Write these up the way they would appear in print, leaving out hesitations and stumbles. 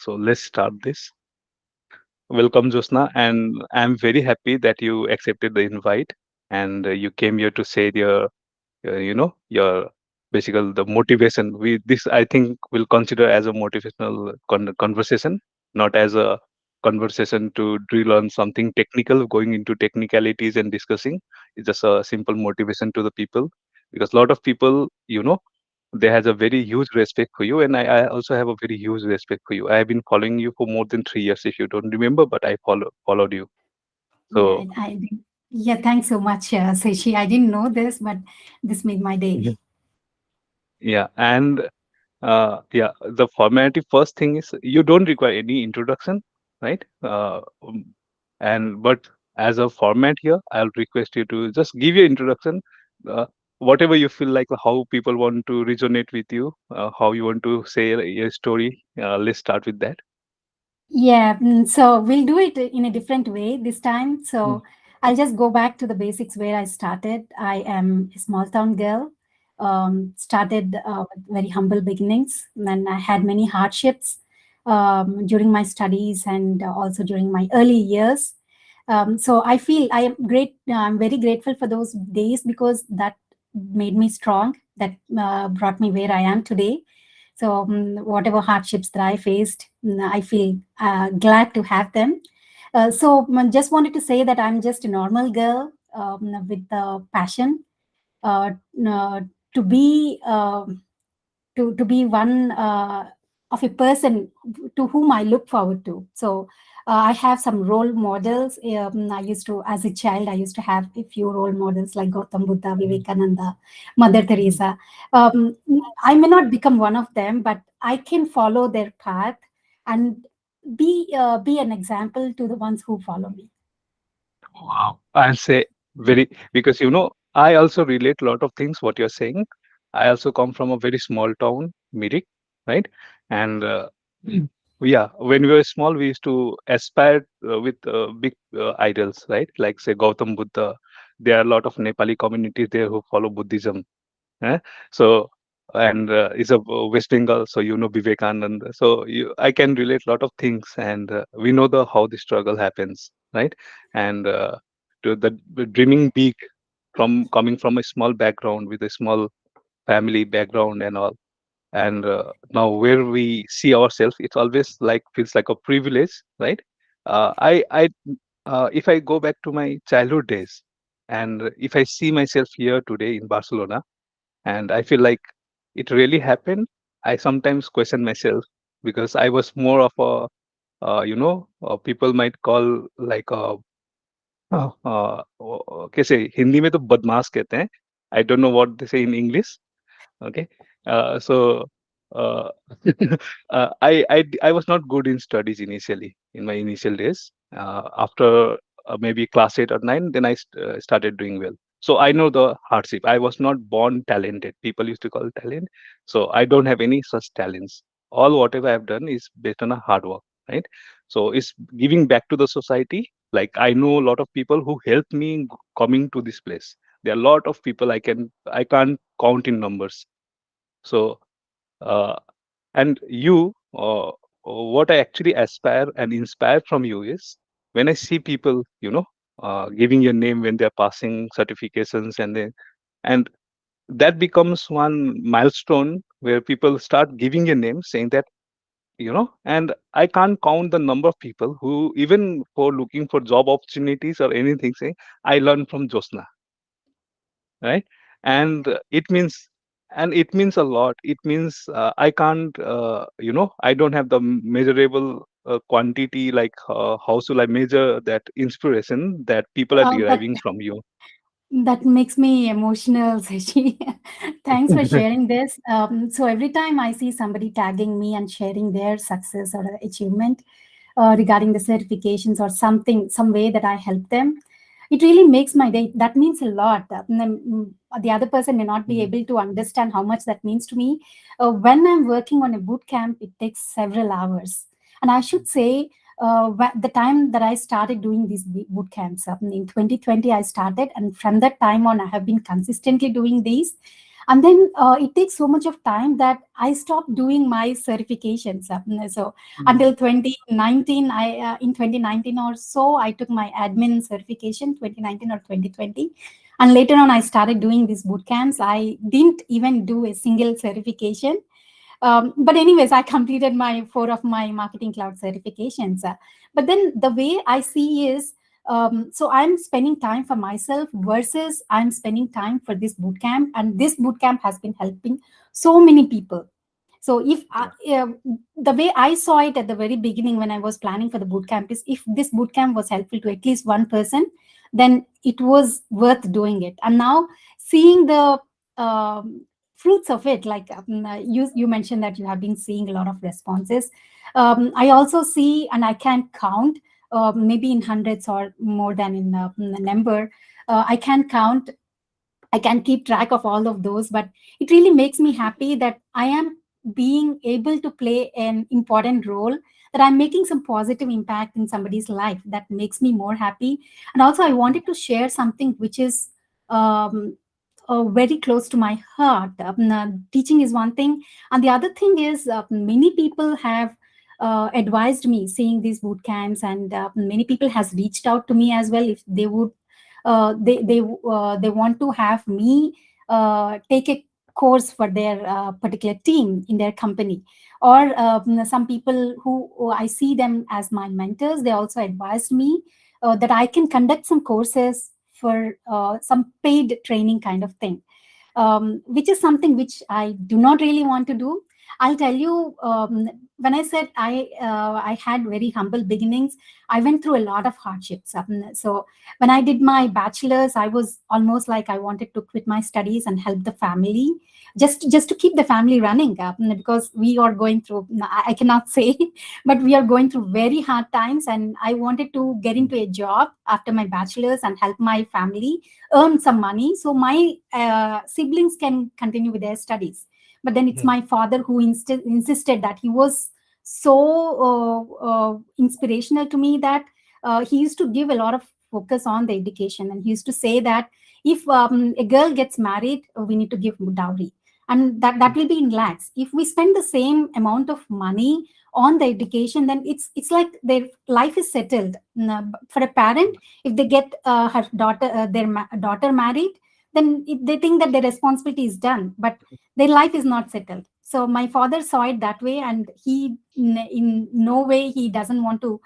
So let's start this. Welcome, Jyothsna, and I'm very happy that you accepted the invite and you came here to say your basically the motivation. We this I think will consider as a motivational conversation, not as a conversation to drill on something technical, going into technicalities and discussing. It's just a simple motivation to the people because a lot of people, they has a very huge respect for you, and I also have a very huge respect for you. I have been following you for more than 3 years, if you don't remember, but I followed you. Yeah, So yeah, thanks so much, Sashi. I didn't know this, but this made my day. yeah, yeah, and yeah, the formality first thing is you don't require any introduction, right? And but as a format here, I'll request you to just give your introduction, uh, whatever you feel like, how people want to resonate with you, how you want to say your story. Let's start with that. Yeah, so we'll do it in a different way this time. Mm, So I'll just go back to the basics where I started. I am a small town girl. Started with very humble beginnings, and then I had many hardships during my studies and also during my early years. So I feel I am great. I'm very grateful for those days because that made me strong. That brought me where I am today. So whatever hardships that I faced, I feel glad to have them. Just wanted to say that I'm just a normal girl with passion uh, uh, to be to be one of a person to whom I look forward to. So I have some role models. I used to, as a child, I used to have a few role models like Gautam Buddha, Vivekananda, Mother mm. Teresa. Um, I may not become one of them, but I can follow their path and be an example to the ones who follow me. Wow. I'll say very, because I also relate a lot of things what you're saying. I also come from a very small town, Mirik, right? And yeah, when we were small, we used to aspire with big idols, right? Like say Gautam Buddha. There are a lot of Nepali communities there who follow Buddhism. Eh? So, and is a West Bengal, so Vivekananda. So I can relate a lot of things, and we know the how the struggle happens, right? And to the dreaming big from coming from a small background with a small family background and all, and now where we see ourselves, it's always like feels like a privilege, right? I if I go back to my childhood days, and if I see myself here today in Barcelona, and I feel like it really happened. I sometimes question myself because I was more of a people might call like a कैसे हिंदी में तो बदमाश कहते हैं. I don't know what they say in English. Okay. So uh, I was not good in studies initially in my initial days. After maybe class 8 or 9, then I started doing well. So I know the hardship. I was not born talented. People used to call it talent. So I don't have any such talents. All whatever I've done is based on a hard work, right? So it's giving back to the society. Like I know a lot of people who helped me coming to this place. There are a lot of people I can't count in numbers. So, uh, and you, what I actually aspire and inspire from you is when I see people, giving your name when they're passing certifications, and that becomes one milestone where people start giving your name, saying that, and I can't count the number of people who, even for looking for job opportunities or anything, say, I learned from Jyothsna, right? And it means a lot. It means I can't I don't have the measurable quantity, like how should I measure that inspiration that people are That deriving from you. That makes me emotional, Sashi. Thanks for sharing this. So every time I see somebody tagging me and sharing their success or achievement regarding the certifications or something, some way that I help them, it really makes my day. That means a lot. The other person may not be Mhm. able to understand how much that means to me. When I'm working on a boot camp, it takes several hours. And I should say, the time that I started doing these boot camps in 2020, I started, and from that time on, I have been consistently doing these. And then it takes so much of time that I stopped doing my certifications. So Mm. until 2019, in 2019 or so, I took my admin certification, 2019 or 2020. And later on, I started doing these boot camps. I didn't even do a single certification. But anyways, I completed my four of my marketing cloud certifications. But then the way I see is, so I'm spending time for myself versus I'm spending time for this bootcamp, and this bootcamp has been helping so many people. So if Yeah. the way I saw it at the very beginning when I was planning for the bootcamp is, if this bootcamp was helpful to at least one person, then it was worth doing it. And now seeing the um, fruits of it, like you mentioned that you have been seeing a lot of responses. I also see, and I can count, maybe in hundreds or more than in the number. I can count, I can keep track of all of those, but it really makes me happy that I am being able to play an important role, that I'm making some positive impact in somebody's life. That makes me more happy. And also, I wanted to share something which is um, very close to my heart. Teaching is one thing, and the other thing is, many people have advised me seeing these boot camps, and many people has reached out to me as well if they would they want to have me take a course for their particular team in their company. Or some people who I see them as my mentors, they also advised me that I can conduct some courses for some paid training kind of thing, which is something which I do not really want to do. I'll tell you, when I said I had very humble beginnings, I went through a lot of hardships. So when I did my bachelor's, I was almost like I wanted to quit my studies and help the family, just to keep the family running, because we are going through, I cannot say, but we are going through very hard times, and I wanted to get Mm. into a job after my bachelor's and help my family earn some money so my siblings can continue with their studies. But then it's Mm. my father who insisted, that he was so inspirational to me, that he used to give a lot of focus on the education, and he used to say that if a girl gets married, we need to give dowry, and that will be in lakhs. If we spend the same amount of money on the education, then it's like their life is settled. For a parent, if they get her daughter daughter married, then they think that their responsibility is done, but their life is not settled. So my father saw it that way, and he in no way he doesn't want to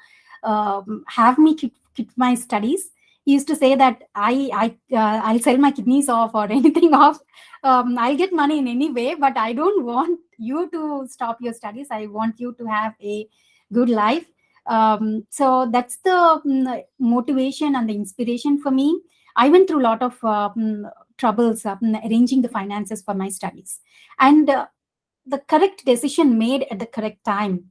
have me quit my studies. He used to say that I'll sell my kidneys off or anything off. I'll get money in any way, but I don't want you to stop your studies. I want you to have a good life. So that's the motivation and the inspiration for me. I went through a lot of troubles arranging the finances for my studies, and the correct decision made at the correct time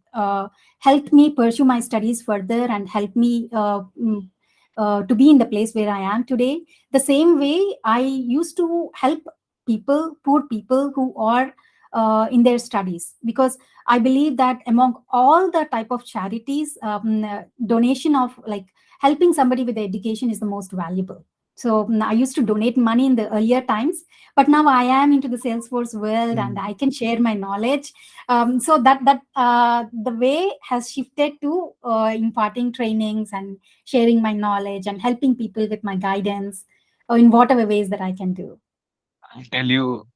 helped me pursue my studies further and helped me to be in the place where I am today. The same way I used to help people, poor people who are in their studies, because I believe that among all the type of charities, donation of like helping somebody with education is the most valuable. So I used to donate money in the earlier times, but now I am into the Salesforce world and Mm. I can share my knowledge. So that the way has shifted to imparting trainings and sharing my knowledge and helping people with my guidance in whatever ways that I can do. I tell you,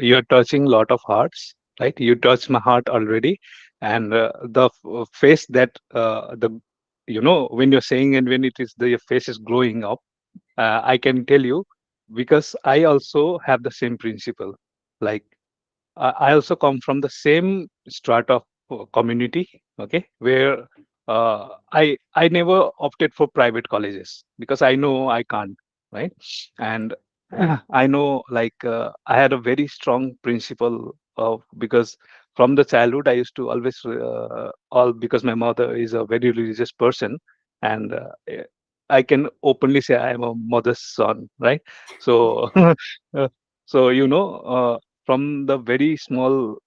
you're touching a lot of hearts, right? You touched my heart already, and the face that the when you're saying and when it is your face is growing up, I can tell you because I also have the same principle. Like I also come from the same strata of community, okay, where I never opted for private colleges because I know I can't, right? And I know like I had a very strong principle of because from the childhood I used to always all because my mother is a very religious person and I can openly say I am a mother's son, right? So so from the very small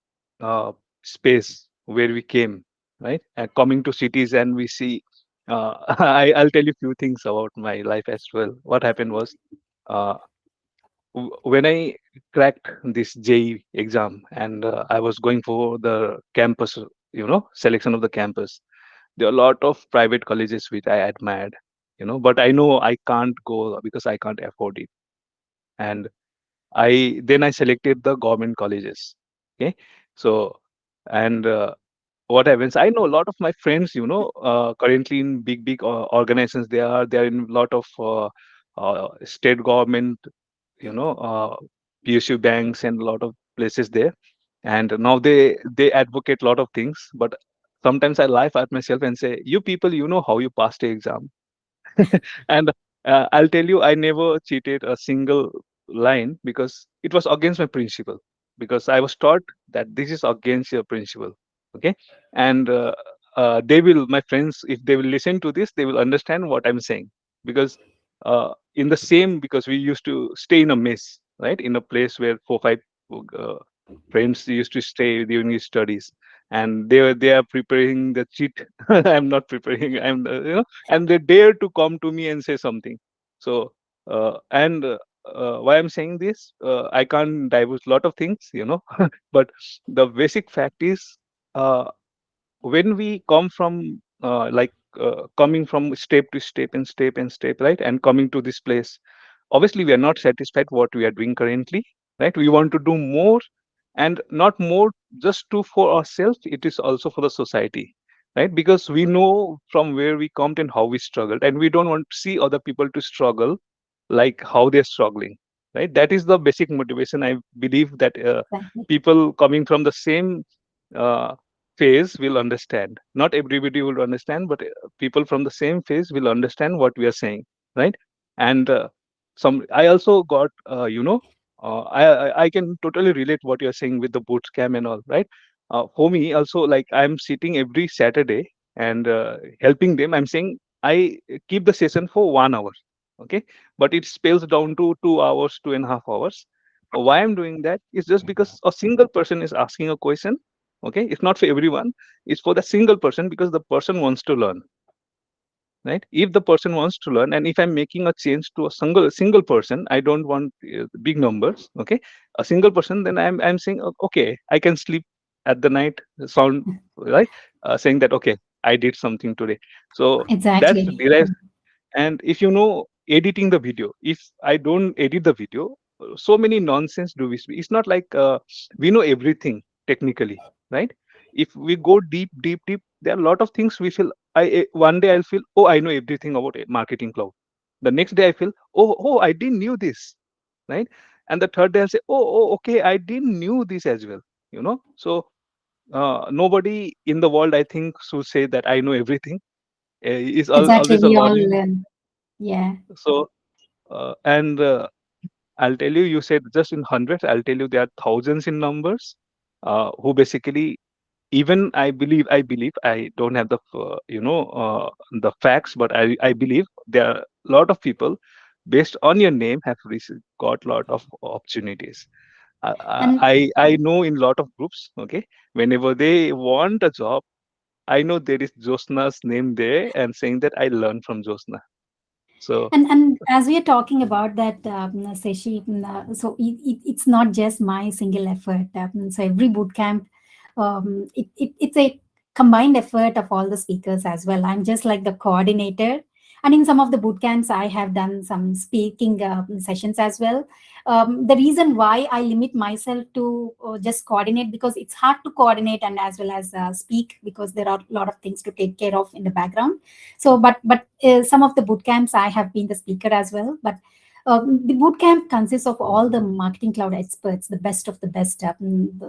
uh, space where we came, right? And coming to cities and we see, I'll tell you a few things about my life as well. What happened was, when I cracked this JE exam, and I was going for the campus, selection of the campus. There are a lot of private colleges which I admired, but I know I can't go because I can't afford it. And I selected the government colleges. Okay, so and what happens? I know a lot of my friends, currently in big organizations. They are in a lot of state government, PSU banks and a lot of places there. And now they advocate a lot of things, but sometimes I laugh at myself and say, "You people, you know how you passed the exam." And I'll tell you, I never cheated a single line because it was against my principle. Because I was taught that this is against your principle. Okay, and my friends, if they will listen to this, they will understand what I'm saying. Because because we used to stay in a mess, right, in a place where 4 5 uh, friends used to stay during his studies, and they are preparing the cheat. I'm not preparing. And they dare to come to me and say something. So and why I'm saying this, I can't divulge a lot of things, but the basic fact is, uh, when we come from coming from step to step and step and step, right, and coming to this place, obviously we are not satisfied what we are doing currently, right? We want to do more, and not more just to for ourselves, it is also for the society, right? Because we know from where we come and how we struggled, and we don't want to see other people to struggle like how they're struggling, right? That is the basic motivation. I believe that Exactly. people coming from the same uh, phase will understand. Not everybody will understand, but people from the same phase will understand what we are saying, right? And some I also got I can totally relate what you're saying with the boot scam and all, right? For me also, like, I'm sitting every Saturday and helping them. I'm saying I keep the session for 1 hour, okay, but it spills down to 2 hours, 2.5 hours. Why I'm doing that is just because a single person is asking a question. Okay, it's not for everyone, it's for the single person, because the person wants to learn, right? If the person wants to learn, and if I'm making a change to a single person, I don't want big numbers, okay, a single person, then I'm saying, okay, I can sleep at the night, sound right, saying that, okay, I did something today. So that's Exactly. derives. And if you know editing the video, if I don't edit the video, so many nonsense do we speak. It's not like we know everything technically, right? If we go deep, deep, deep, there are a lot of things we feel. One day I'll feel, oh, I know everything about marketing cloud. The next day I feel, oh, I didn't knew this, right? And the third day I'll say, okay, I didn't knew this as well. So nobody in the world, I think, should say that I know everything. It's Exactly. always a We all learning. learn. Yeah. So and I'll tell you, you said just in hundreds. I'll tell you there are thousands in numbers who basically, even I believe, I don't have the facts, but I believe there are a lot of people based on your name have got lot of opportunities. And I know in lot of groups, okay, whenever they want a job, I know there is Jyothsna's name there and saying that I learned from Jyothsna. So and as we are talking about that, Seshi, so it's not just my single effort. So every boot camp, it's a combined effort of all the speakers as well. I'm just like the coordinator. And in some of the boot camps, I have done some speaking sessions as well. The reason why I limit myself to just coordinate, because it's hard to coordinate and as well as speak, because there are a lot of things to take care of in the background. So but some of the boot camps I have been the speaker as well. But the boot camp consists of all the marketing cloud experts, the best of the best.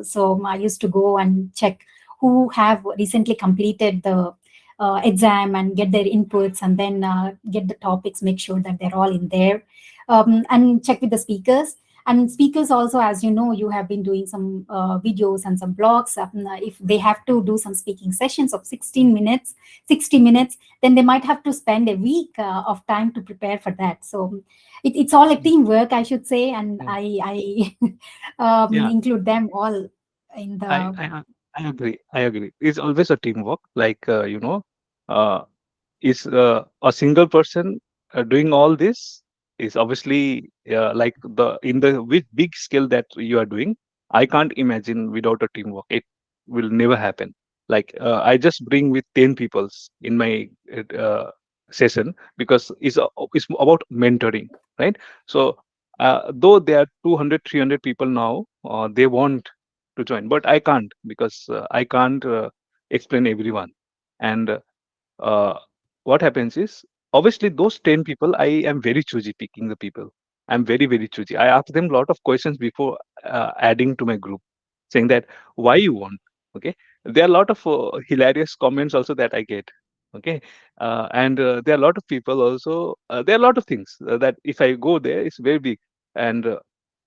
So I used to go and check who have recently completed the exam and get their inputs, and then get the topics, make sure that they're all in there, and check with the speakers. And speakers also, as you know, you have been doing some videos and some blogs. If they have to do some speaking sessions of 16 minutes, 60 minutes, then they might have to spend a week of time to prepare for that. So it's all a teamwork, I should say, and yeah, I yeah, include them all in I the. I I agree. I agree. It's always a teamwork. Like uh, is a single person doing all this? is obviously like the in the with big scale that you are doing. I can't imagine without a teamwork. It will never happen. Like I just bring with 10 peoples in my uh, session because it's about mentoring, right? So though there are 200, 300 people now, they want to join, but I can't because I can't explain everyone. And uh, what happens is obviously those 10 people I am very choosy picking the people. I'm very very choosy. I ask them a lot of questions before adding to my group, saying that why you want. Okay, there are a lot of hilarious comments also that I get. Okay, and there are a lot of people also, there are a lot of things that if I go there it's very big. And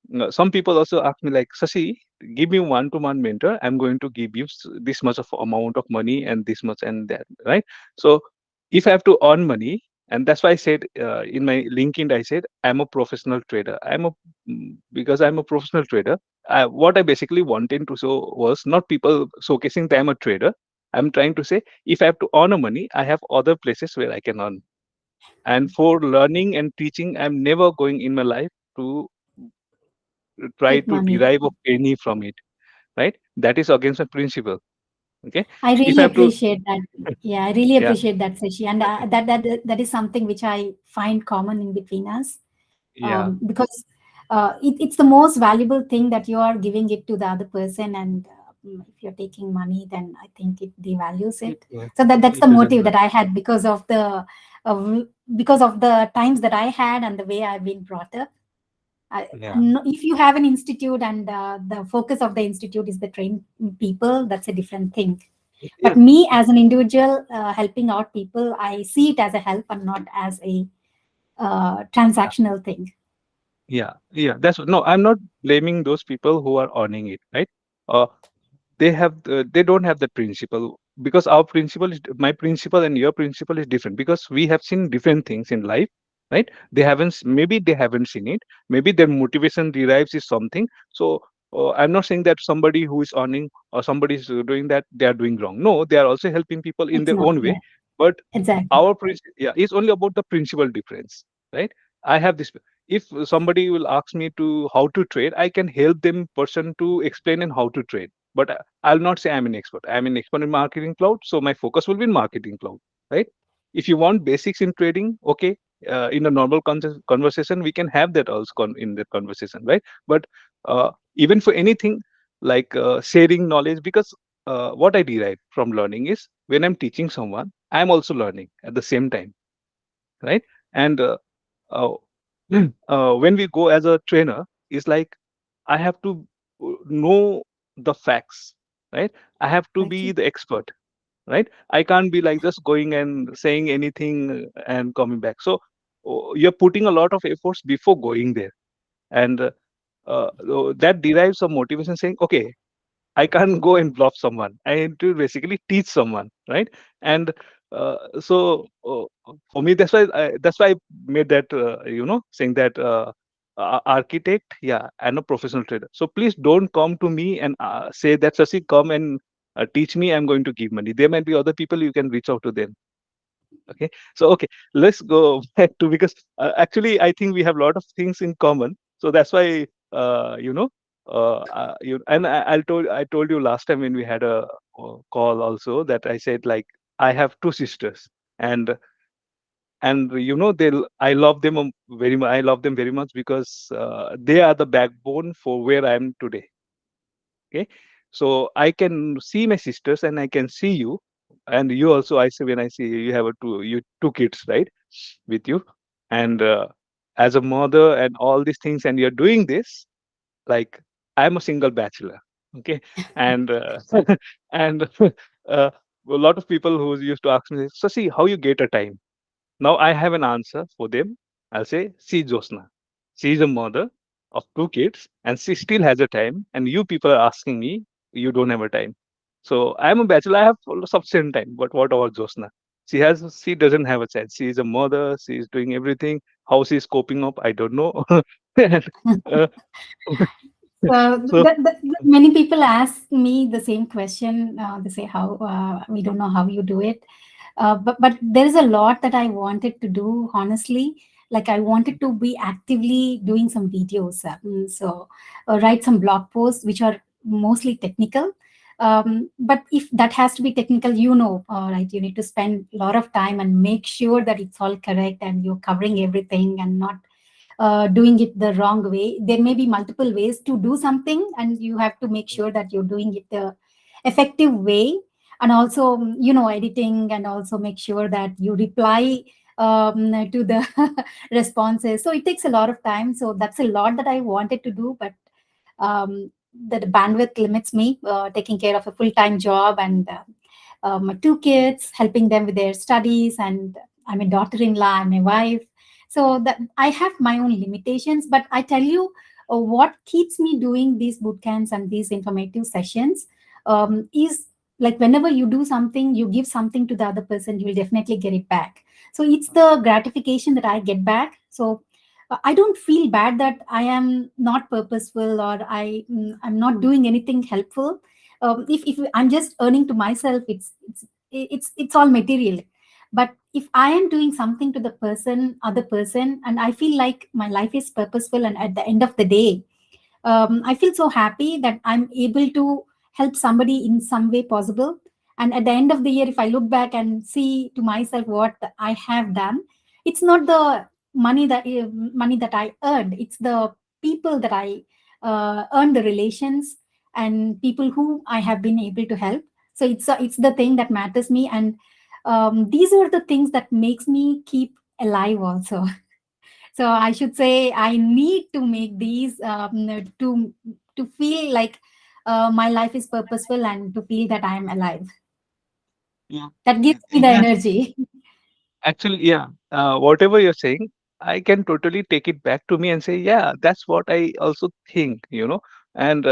no, some people also ask me like, Sashi, give me one-to-one mentor. I'm going to give you this much of amount of money and this much and that, right? So if I have to earn money, and that's why I said in my LinkedIn, I said I'm a professional trader. Because I'm a professional trader. What I basically wanted to show was not people showcasing that I'm a trader. I'm trying to say if I have to earn a money, I have other places where I can earn. And for learning and teaching, I'm never going in my life to try Take to money. derive a penny from it, right? That is against a principle. Okay, I if I really have to, appreciate that. Yeah, I really yeah, appreciate that, Sashi, and that is something which I find common in between us, yeah, because it's the most valuable thing that you are giving it to the other person, and if you're taking money, then I think it devalues it. yeah, So that's the it doesn't motive work. that I had uh, because of the times that I had and the way I've been brought up. Yeah, If you have an institute and the focus of the institute is the train people, that's a different thing. But yeah, me as an individual helping out people, I see it as a help and not as a transactional thing. yeah, yeah. That's no. I'm not blaming those people who are earning it, right? Uh, they don't have that principle because our principle is my principle and your principle is different because we have seen different things in life, right? Maybe they haven't seen it. Maybe their motivation derives is something. So I'm not saying that somebody who is earning or somebody is doing that they are doing wrong. No, they are also helping people in It's their not. own way. Yeah, But exactly. yeah, it's only about the principal difference, right? I have this. If somebody will ask me to how to trade, I can help them person to explain and how to trade, but I'll not say I'm an expert. I'm an expert in marketing cloud, so my focus will be in marketing cloud, right? If you want basics in trading, okay, in a normal conversation, we can have that also in that conversation, right? But even for anything like sharing knowledge, because what I derive from learning is when I'm teaching someone, I'm also learning at the same time, right? And uh, when we go as a trainer, it's like I have to know the facts, right? I have to be Exactly. the expert, right? I can't be like just going and saying anything and coming back. So you're putting a lot of efforts before going there, and that derives some motivation, saying, okay, I can't go and bluff someone. I need to basically teach someone, right? And so for me, that's why I made that saying that architect, yeah, and a professional trader. So please don't come to me and say that Sasi, come and teach me. I'm going to give money. There might be other people you can reach out to them. Okay, so okay, let's go back to because actually I think we have a lot of things in common. So that's why I told you last time when we had a call also that I said like I have two sisters, and they I love them very much. I love them very much because they are the backbone for where I am today. Okay, so I can see my sisters and I can see you, and you also. I see when I see you, you have two kids, right, with you, and as a mother and all these things, and you're doing this like I'm a single bachelor. Okay, and and a lot of people who used to ask me, so see how you get a time. Now I have an answer for them. I'll say, see Jyothsna. She is a mother of two kids and she still has a time. And you people are asking me, you don't have a time. So I'm a bachelor, I have sufficient time. But what about Jyothsna? She doesn't have a child. She is a mother, she is doing everything. How she is coping up, I don't know. And, uh, So so many people ask me the same question. They say, "How we don't know how you do it," but there is a lot that I wanted to do. Honestly, like I wanted to be actively doing some videos, so write some blog posts which are mostly technical. But if that has to be technical, right, you need to spend a lot of time and make sure that it's all correct and you're covering everything and not doing it the wrong way. There may be multiple ways to do something, and you have to make sure that you're doing it the effective way. And also, editing, and also make sure that you reply to the responses. So it takes a lot of time. So that's a lot that I wanted to do, but the bandwidth limits me, taking care of a full-time job, and my two kids, helping them with their studies, and I'm a daughter-in-law, I'm a wife. So that I have my own limitations, but I tell you, what keeps me doing these boot camps and these informative sessions is, like, whenever you do something, you give something to the other person, you will definitely get it back. So it's the gratification that I get back. So I don't feel bad that I am not purposeful, or I'm not doing anything helpful. If I'm just earning to myself, it's all material. But if I am doing something to the other person, and I feel like my life is purposeful, and at the end of the day, I feel so happy that I'm able to help somebody in some way possible. And at the end of the year, if I look back and see to myself what I have done, it's not the money that I earned. It's the people that I earned, the relations and people who I have been able to help. So it's the thing that matters me, and these are the things that makes me keep alive also. So I should say I need to make these to feel like my life is purposeful, and to feel that I am alive. Yeah. That gives me the Yeah. energy. Actually, yeah. Whatever you're saying, I can totally take it back to me and say, yeah, that's what I also think. And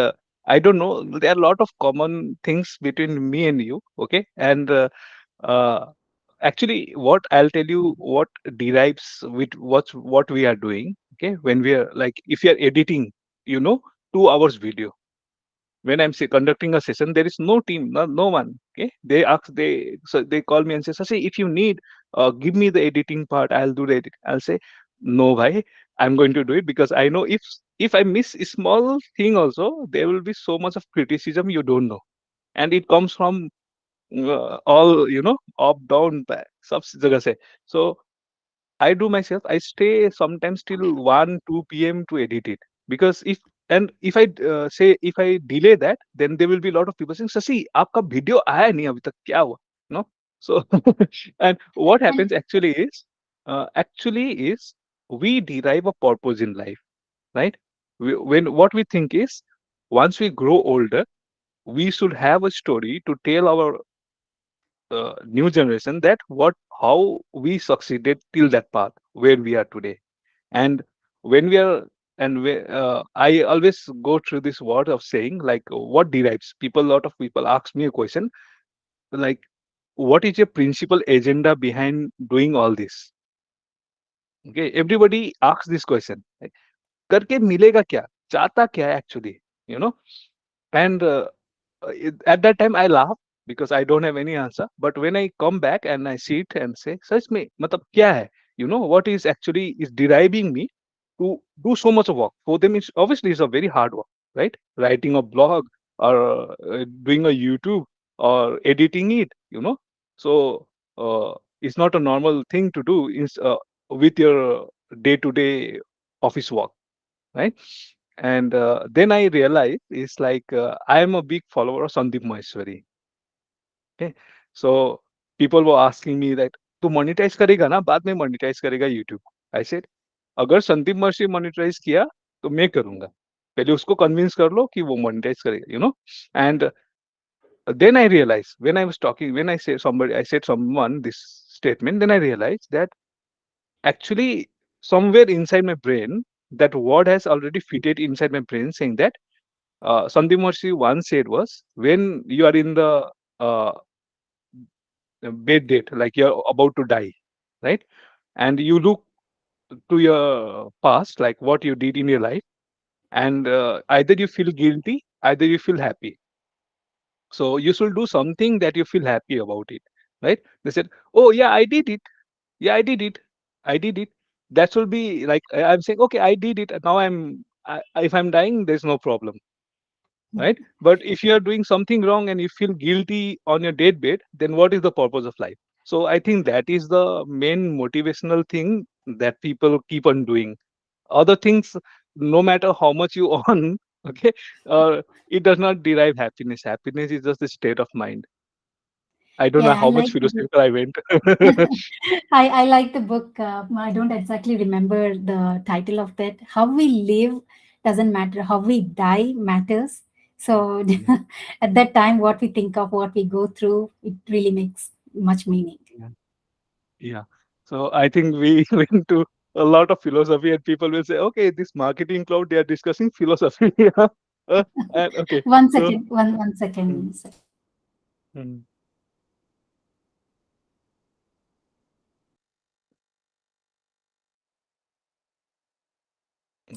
I don't know, there are a lot of common things between me and you. Okay. And uh, actually, what I'll tell you, what derives with what we are doing. Okay. When we are like, if you are editing, you know, 2 hours video, when I'm say, conducting a session, there is no team, no one. Okay, they call me and say, Sasi, if you need, give me the editing part. I'll do the edit. I'll say, no, bhai, I'm going to do it because I know if I miss a small thing, also there will be so much of criticism you don't know, and it comes from all up, down, back, sab jagah se. So I do myself. I stay sometimes till 1, 2 p.m. to edit it because if I say if I delay that, then there will be a lot of people saying, "Sasi, आपका video आया नहीं अभी तक क्या हुआ?" No. So and what And happens actually is we derive a purpose in life, right? When what we think is once we grow older, we should have a story to tell our new generation that what how we succeeded till that path where we are today. And when we are I always go through this word of saying like what derives people. A lot of people ask me a question like, what is your principal agenda behind doing all this? Okay, everybody asks this question like, करके मिलेगा क्या, चाहता क्या है actually, you know. And at that time I laugh because I don't have any answer. But when I come back and I sit and say, "Sach mein, matlab kya hai?" What is actually is deriving me to do so much of work for them. It's obviously it's a very hard work, right? Writing a blog or doing a YouTube or editing it. So it's not a normal thing to do with your day-to-day office work, right? And then I realized it's like I am a big follower of Sandeep Maheshwari. Okay, so people were asking me that तू monetize करेगा ना, बाद में monetize करेगा YouTube. I said अगर संदीप महर्षि monetize किया तो मैं करूंगा, पहले उसको convince कर लो कि वो monetize करेगा. And then I realized when I was talking, when I said someone this statement, then I realized that actually somewhere inside my brain that word has already fitted inside my brain saying that Sandeep Maharishi once said was when you are in the uh, bed date, like you're about to die, right? And you look to your past, like what you did in your life, and either you feel guilty, either you feel happy. So you should do something that you feel happy about it, right? They said, "Oh yeah, I did it. Yeah, I did it. I did it." that will be like I'm saying, okay, I did it. Now if I'm dying, there's no problem, right? But if you are doing something wrong and you feel guilty on your deathbed, then what is the purpose of life? So I think that is the main motivational thing that people keep on doing. Other things, no matter how much you earn, okay, it does not derive happiness. Happiness is just a state of mind. I don't know Yeah, I how like much the book. philosophical I went. I like the book. I don't exactly remember the title of that. How we live doesn't matter. How we die matters. So Yeah, at that time, what we think of, what we go through, it really makes much meaning. yeah, yeah. So I think we went to a lot of philosophy, and people will say, okay, this marketing cloud, they are discussing philosophy. Yeah. And okay, One so second, one mm, second. mm,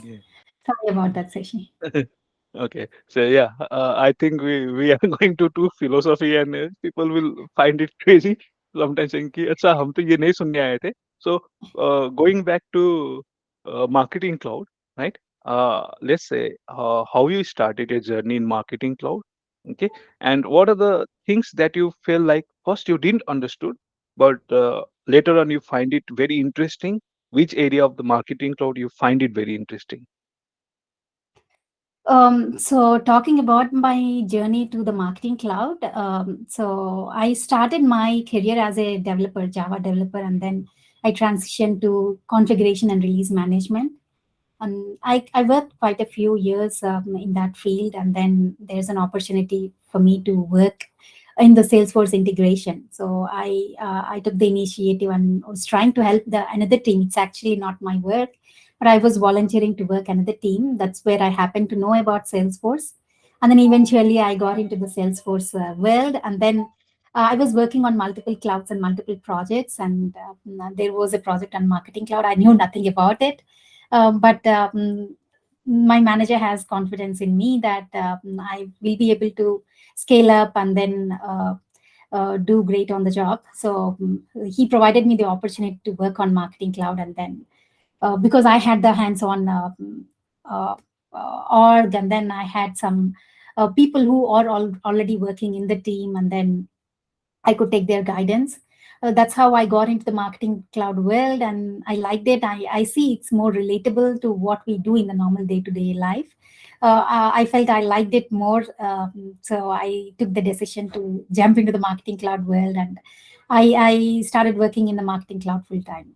yeah. Sorry about that, Sashi. Okay, so yeah, I think we are going to do philosophy, and people will find it crazy sometimes saying कि अच्छा हम तो ये नहीं सुनने आए थे. So going back to marketing cloud, right? Let's say how you started your journey in marketing cloud, okay? And what are the things that you feel like first you didn't understood, but later on you find it very interesting. Which area of the marketing cloud you find it very interesting? So talking about my journey to the marketing cloud, so I started my career as a developer, Java developer, and then I transitioned to configuration and release management. And I worked quite a few years in that field, and then there's an opportunity for me to work in the Salesforce integration. So I took the initiative and was trying to help the another team. It's actually not my work, but I was volunteering to work another team. That's where I happened to know about Salesforce, and then eventually I got into the Salesforce world, and then. I was working on multiple clouds and multiple projects, and there was a project on Marketing Cloud. I knew nothing about it, but my manager has confidence in me that I will be able to scale up and then do great on the job. So he provided me the opportunity to work on Marketing Cloud, and then because I had the hands-on uh, org, and then I had some people who are already working in the team, and then I could take their guidance. That's how I got into the marketing cloud world, and I liked it. I see it's more relatable to what we do in the normal day to day life. I felt I liked it more, so I took the decision to jump into the marketing cloud world, and I started working in the marketing cloud full time.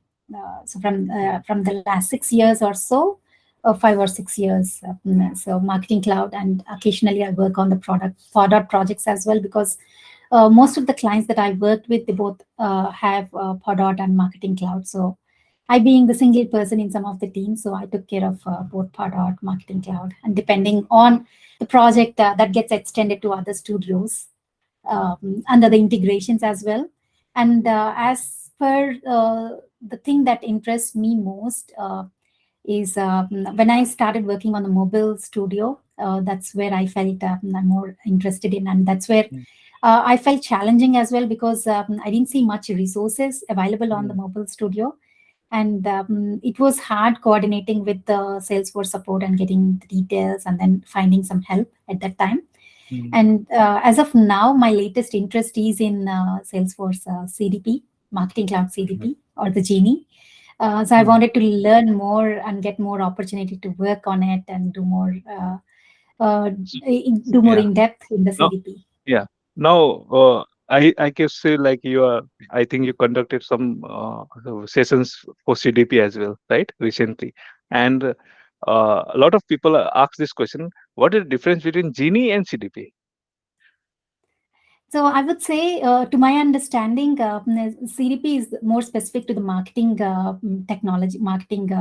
So from the last 6 years or so, 5 or 6 years, so marketing cloud, and occasionally I work on the product projects as well, because most of the clients that I worked with, they both have Podot and Marketing Cloud. So I being the single person in some of the teams, so I took care of both Podot, Marketing Cloud, and depending on the project that gets extended to other studios under the integrations as well. And as per the thing that interests me most is when I started working on the mobile studio. That's where I felt I'm more interested in, and that's where Mm, I felt challenging as well, because I didn't see much resources available on the mm, mobile studio, and it was hard coordinating with the Salesforce support and getting the details, and then finding some help at that time. mm, And as of now, my latest interest is in Salesforce CDP, Marketing Cloud mm, CDP, or the Genie. So I mm. wanted to learn more and get more opportunity to work on it and uh, So, do more yeah. in depth in the Now, CDP. yeah. Now, I can say like you are. I think you conducted some sessions for CDP as well, right? Recently, and a lot of people ask this question: what is the difference between Genie and CDP? So I would say, to my understanding, CDP is more specific to the marketing technology, marketing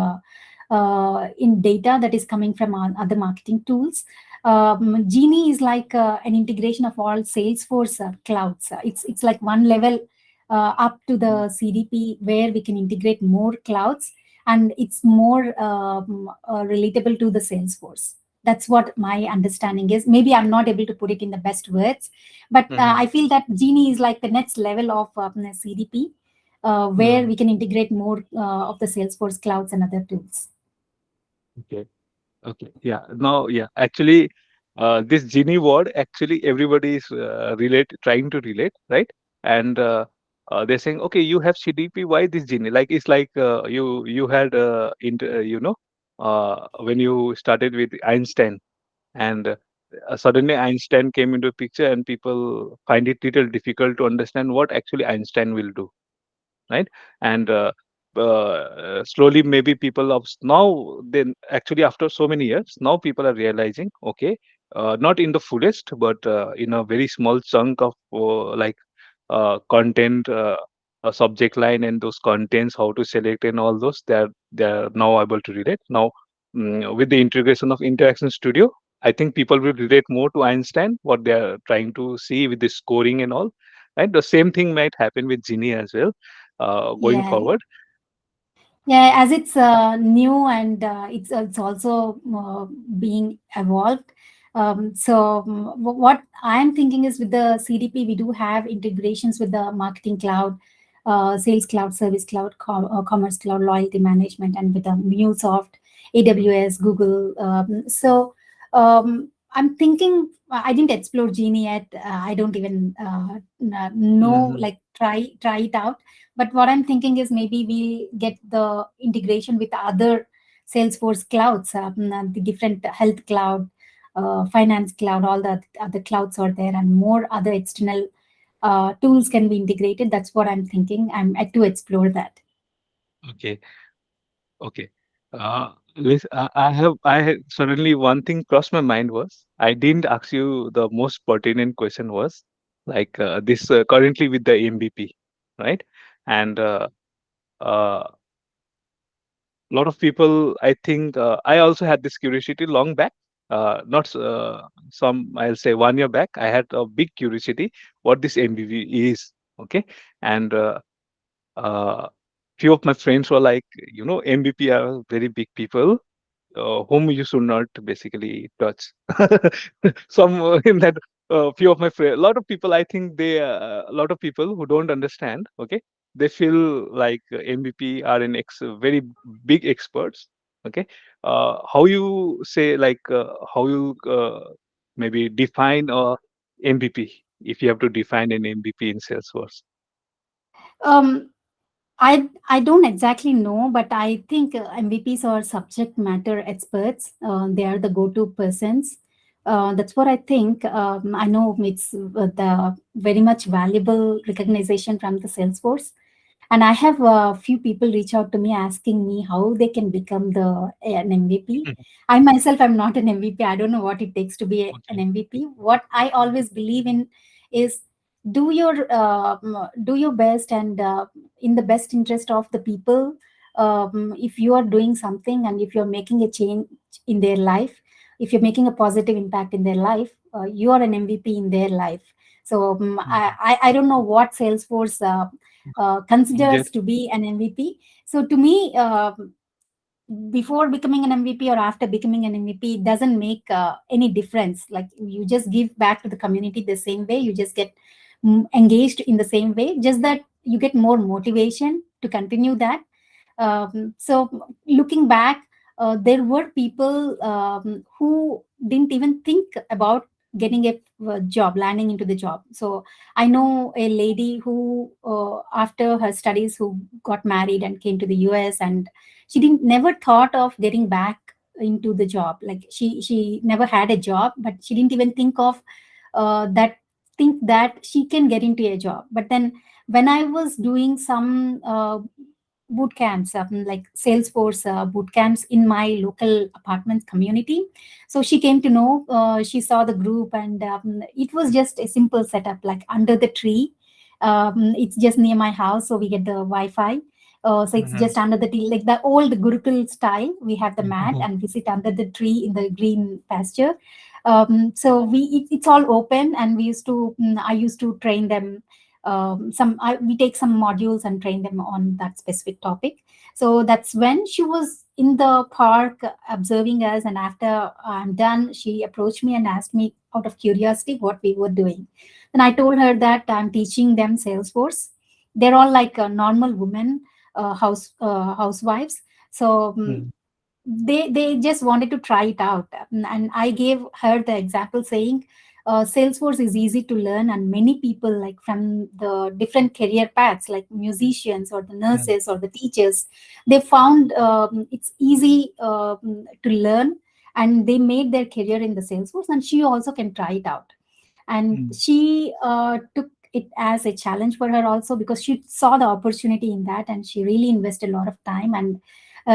in data that is coming from other marketing tools. Genie is like an integration of all Salesforce clouds. It's like one level up to Mm, the CDP, where we can integrate more clouds, and it's more relatable to the Salesforce. That's what my understanding is. Maybe I'm not able to put it in the best words, but mhm, I feel that Genie is like the next level of CDP. where Mm. we can integrate more of the Salesforce clouds and other tools. Okay. Okay. Yeah. Now, yeah. Actually, this Genie word, actually, everybody is trying to relate, right? And they're saying, okay, you have CDP. Why this Genie? Like it's like you had when you started with Einstein, and suddenly Einstein came into picture, and people find it little difficult to understand what actually Einstein will do, right? And slowly maybe people of now, then actually after so many years, now people are realizing, okay, not in the fullest, but in a very small chunk of content, a subject line, and those contents, how to select and all those, they are now able to relate now. With the integration of interaction studio, I think people will relate more to Einstein, what they are trying to see with the scoring and all, right? The same thing might happen with Genie as well, going Yeah, forward. yeah, as it's new and it's also being evolved. What I'm thinking is with the CDP, we do have integrations with the marketing cloud, sales cloud, service cloud, commerce cloud, loyalty management, and with the MuleSoft, AWS, Google. I'm thinking I didn't explore Genie yet. I don't even know, Mhm. like try it out. But what I'm thinking is maybe we'll get the integration with other Salesforce clouds, the different health cloud, finance cloud, all the other clouds are there, and more other external tools can be integrated. That's what I'm thinking. I'm yet to explore that. Okay. Okay. I had suddenly one thing crossed my mind was I didn't ask you the most pertinent question was like this currently with the MVP, right? And uh, lot of people, I think, I also had this curiosity long back. Not some, I'll say 1 year back, I had a big curiosity what this MVP is. Okay. And uh, few of my friends were like, MVP are very big people whom you should not basically touch. Some in that few of my friends, a lot of people, I think a lot of people who don't understand, okay, they feel like MVP are very big experts. Okay, how you say like how you maybe define a MVP if you have to define an MVP in Salesforce. Um, I don't exactly know, but I think MVPs are subject matter experts. They are the go-to persons. That's what I think. I know it's the very much valuable recognition from the Salesforce. And I have a few people reach out to me asking me how they can become an MVP. I myself am not an MVP. I don't know what it takes to be an Okay. MVP. What I always believe in is do your best, and in the best interest of the people. If you are doing something and if you're making a change in their life, if you're making a positive impact in their life, you are an MVP in their life. So Mhm. I don't know what Salesforce Yes. considers to be an MVP. So to me, before becoming an MVP or after becoming an MVP, it doesn't make any difference. Like you just give back to the community the same way. You just get engaged in the same way. Just that you get more motivation to continue that. So looking back, there were people who didn't even think about getting a job, landing into the job. So I know a lady who, after her studies, who got married and came to the US, and she didn't never thought of getting back into the job. Like she never had a job, but she didn't even that think that she can get into a job. But then when I was doing some boot camps, like Salesforce boot camps in my local apartment community. So she came to know, she saw the group, and it was just a simple setup, like under the tree. It's just near my house, so we get the Wi-Fi. So it's Mhm. just under the tree, like the old Gurukul style. We have the mat and we sit under the tree in the green pasture. It's all open, and I used to train them. We take some modules and train them on that specific topic. So that's when she was in the park observing us, and after I'm done, she approached me and asked me out of curiosity what we were doing. And I told her that I'm teaching them Salesforce. they're all like normal women, housewives. So mm, they just wanted to try it out, and I gave her the example saying, Salesforce is easy to learn, and many people like from the different career paths like musicians or the yeah, nurses or the teachers, they found it's easy to learn, and they made their career in the Salesforce, and she also can try it out. And mm, she took it as a challenge for her also, because she saw the opportunity in that, and she really invested a lot of time, and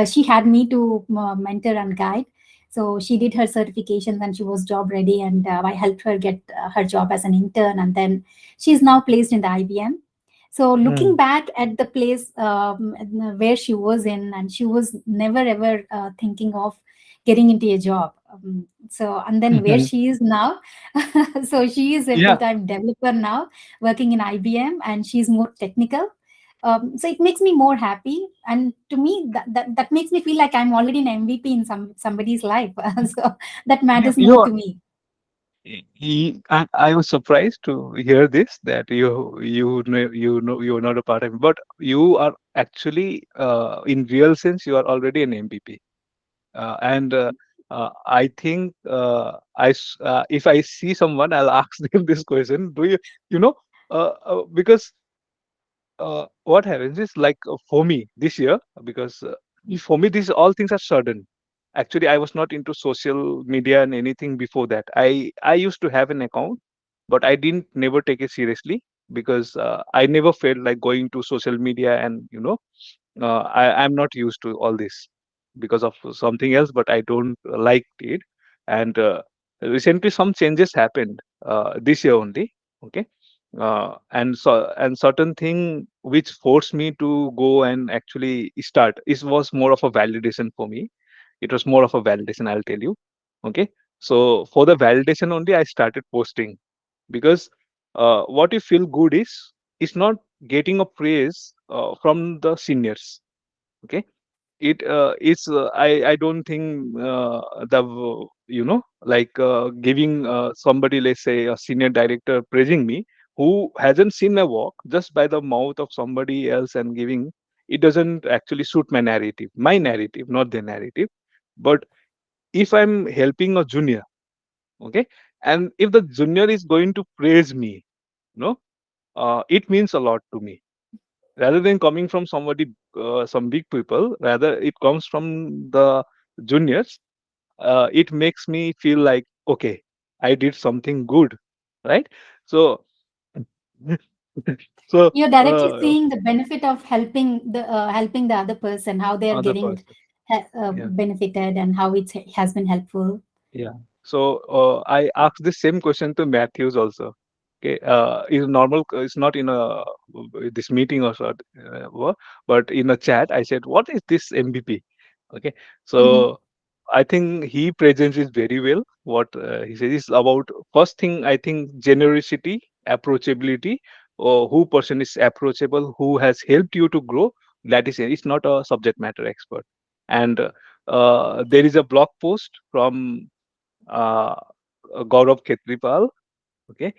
she had me to mentor and guide. So she did her certifications and she was job ready, and I helped her get her job as an intern, and then she's now placed in the IBM. So looking mm, back at the place where she was in, and she was never ever thinking of getting into a job. So and then where mhm. she is now, so she is a Yeah, full-time developer now, working in IBM, and she's more technical. So it makes me more happy, and to me that makes me feel like I'm already an MVP in somebody's life. So that you matters more you to me. I was surprised to hear this, that you're not a part of it, but you are actually, in real sense, you are already an MVP. And I think, if I see someone, I'll ask them this question: do you, you know, because what happens is, like, for me this year, because for me these all things are sudden. Actually, I was not into social media and anything before that. I used to have an account, but I didn't never take it seriously, because I never felt like going to social media, and I'm not used to all this because of something else, but I don't like it. And recently, some changes happened this year only. Okay, and certain thing which forced me to go and actually start. It was more of a validation for me. It was more of a validation, I'll tell you. Okay, so for the validation only, I started posting, because what you feel good is not getting a praise from the seniors. Okay, it is I don't think the like giving somebody, let's say a senior director, praising me, who hasn't seen my work, just by the mouth of somebody else and giving, it doesn't actually suit my narrative, not their narrative. But if I'm helping a junior, okay, and if the junior is going to praise me, you know it means a lot to me, rather than coming from somebody, some big people. Rather, it comes from the juniors. It makes me feel like, okay, I did something good, right? So so You're directly seeing the benefit of helping the other person, how they are other getting person, yeah. benefited, and how it has been helpful. Yeah. So I asked the same question to Matthews also. Okay, is normal. It's not in a this meeting or sort, but in a chat, I said, "What is this MVP?" Okay, Mhm. so I think he presents it very well. What he says is about, first thing, I think, generosity, approachability, or who person is approachable, who has helped you to grow. That is, it's not a subject matter expert. And there is a blog post from uh, Gaurav Khetripal. Okay,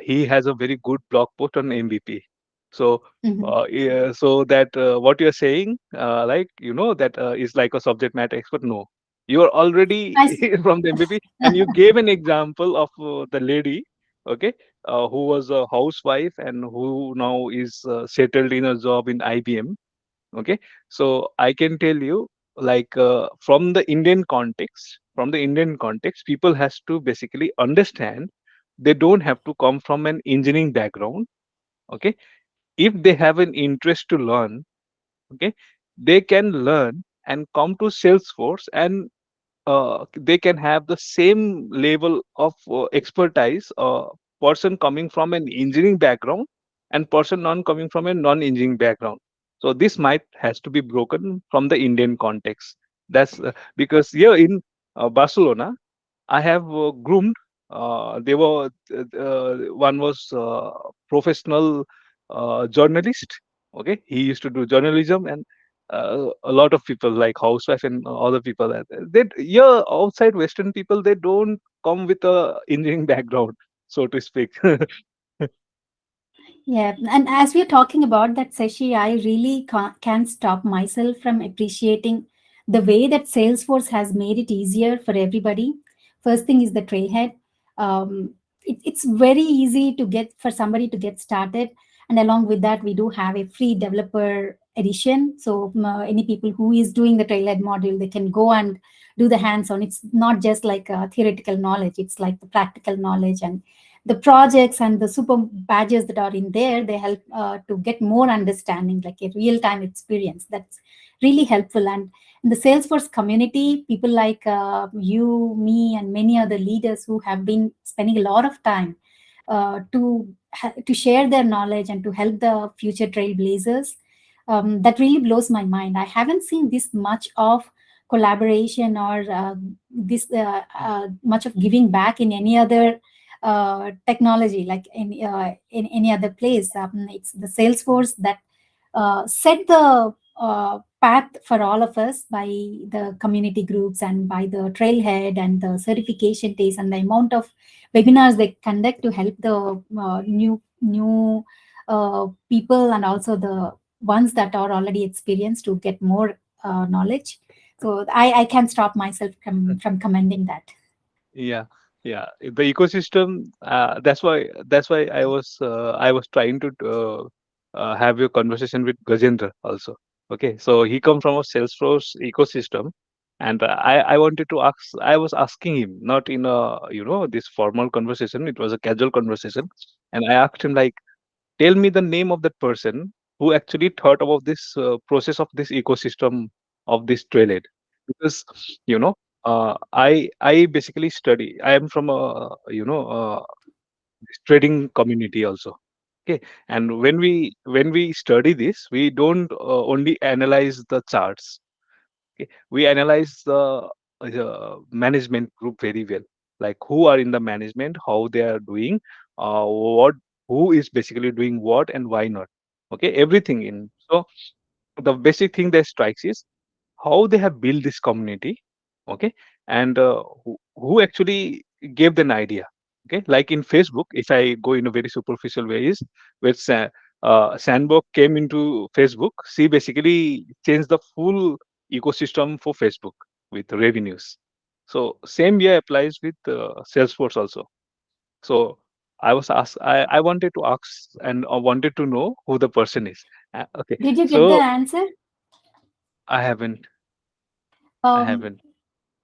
he has a very good blog post on MVP. So, Mhm. yeah, so that what you're saying, like, that is like a subject matter expert. No, you are already I s- from the MVP, and you gave an example of the lady, okay, who was a housewife and who now is settled in a job in IBM. Okay, so I can tell you, like, from the Indian context, people has to basically understand, they don't have to come from an engineering background. Okay, if they have an interest to learn, okay, they can learn and come to Salesforce, and they can have the same level of expertise, person coming from an engineering background and person non coming from a non-engineering background. So this might has to be broken from the Indian context. That's because here in Barcelona, I have groomed. They were One was professional journalist. Okay, he used to do journalism, and a lot of people like housewife and other people. They, yeah, outside Western people, they don't come with a engineering background, so to speak. Yeah, and as we're talking about that, Sashi, I really can't stop myself from appreciating the way that Salesforce has made it easier for everybody. First thing is the trailhead. It's very easy to get for somebody to get started, and along with that, we do have a free developer edition. So any people who is doing the trailhead module, they can go and do the hands-on. It's not just like theoretical knowledge; it's like the practical knowledge, and the projects and the super badges that are in there, they help to get more understanding, like a real time experience. That's really helpful. And in the Salesforce community, people like you, me, and many other leaders who have been spending a lot of time to share their knowledge and to help the future trailblazers. That really blows my mind. I haven't seen this much of collaboration or this much of giving back in any other technology, like in any other place. It's the Salesforce that set the path for all of us by the community groups and by the trailhead and the certification days and the amount of webinars they conduct to help the new people and also the ones that are already experienced to get more knowledge. So I can't stop myself from commending that. Yeah, yeah. The ecosystem. That's why I was trying to have a conversation with Gajendra also. Okay, so he come from a Salesforce ecosystem, and I wanted to ask. I was asking him, not in a this formal conversation. It was a casual conversation, and I asked him like, tell me the name of that person who actually thought about this process of this ecosystem of this trailhead, because you know I basically study. I am from a this trading community also. Okay, and when we study this, we don't only analyze the charts. Okay, we analyze the management group very well, like who are in the management, how they are doing, what who is basically doing what and why not. Okay, everything in. So the basic thing that strikes is how they have built this community. Okay, and who actually gave them idea. Okay, like in Facebook, if I go in a very superficial way, is where Sandberg came into Facebook, she basically changed the full ecosystem for Facebook with revenues. So same way applies with Salesforce also. So I wanted to ask and wanted to know who the person is. Okay, Did you get the so answer? I haven't. I um, haven't.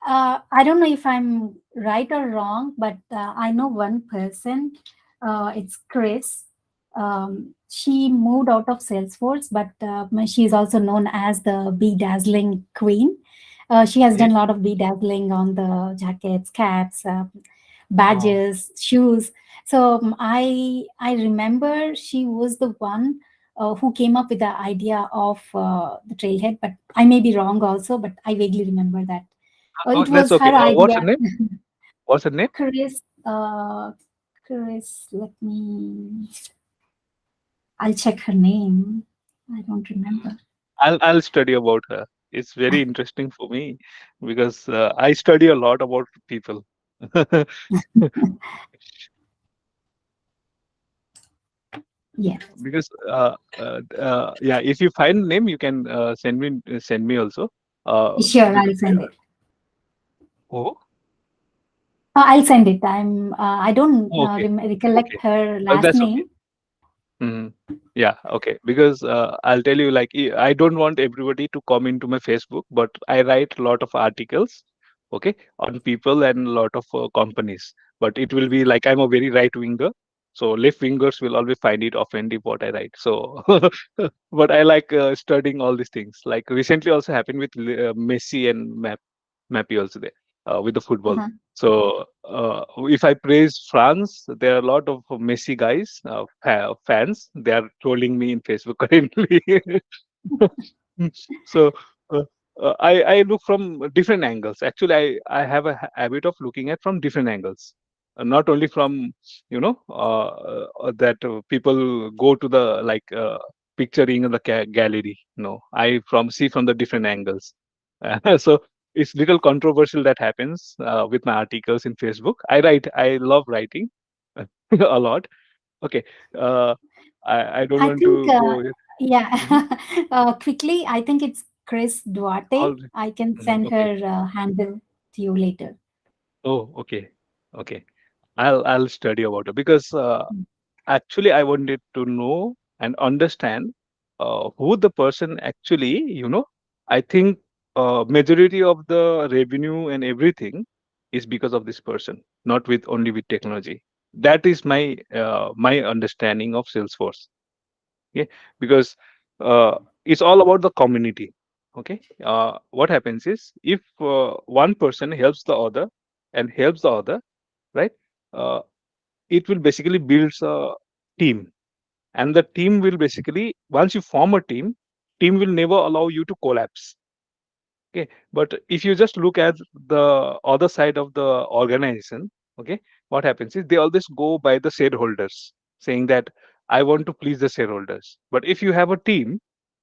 I don't know if I'm right or wrong, but I know one person. It's Chris. She moved out of Salesforce, but she is also known as the bedazzling queen. She has Okay. done a lot of bedazzling on the jackets, caps, Oh, badges, shoes. So I remember she was the one who came up with the idea of the trailhead, but I may be wrong also, but I vaguely remember that. oh, It that's was her okay. What's her idea. name? What's her name? Chris, Chris, let me, I'll check her name. I don't remember. I'll study about her. It's very interesting for me because I study a lot about people. Yeah, Because yeah, if you find name, you can send me also. sure, Because I'll send it. oh, I'll send it. I don't okay, recollect okay, her last that's okay. name. Mhm. Yeah, okay. Because I'll tell you, like, I don't want everybody to come into my Facebook, but I write a lot of articles, okay, on people and a lot of companies. But it will be like I'm a very right winger, so left wingers will always find it offensive what I write. So, but I like studying all these things. Like recently, also happened with Messi and Mappy also there with the football. Uh-huh. So if I praise France, there are a lot of Messi guys, fans. They are trolling me in Facebook currently. So uh, I look from different angles. Actually, I have a habit of looking at from different angles, not only from that people go to the like picturing in the gallery. No, I from see from the different angles. So it's little controversial that happens with my articles in Facebook. I love writing a lot. Okay. Uh, I don't I want think, to go here. yeah, Mhm. quickly, I think it's Chris Duarte. All right. I can Mhm. send Okay. her handle to you later. Oh, okay. Okay. I'll study about it because actually I wanted to know and understand who the person actually, I think majority of the revenue and everything is because of this person, not with only with technology. That is my understanding of Salesforce. Okay, because it's all about the community. Okay, what happens is if one person helps the other and helps the other, right? Uh, it will basically builds a team, and the team will basically once you form a team will never allow you to collapse. Okay, but if you just look at the other side of the organization, okay, what happens is they always go by the shareholders, saying that I want to please the shareholders. But if you have a team,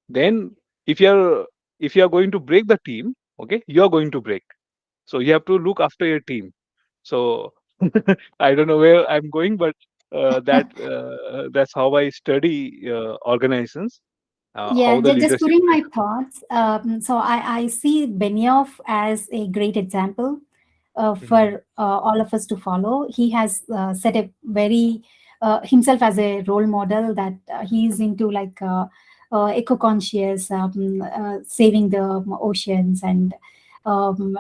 then if you're if you are going to break the team, okay, you are going to break. So you have to look after your team. So I don't know where I'm going, but that's how I study organizations, Yeah, how the just leadership putting is. my thoughts. So I see Benioff as a great example Mhm. for all of us to follow. He has set a very himself as a role model that he's into like eco-conscious, saving the oceans and um,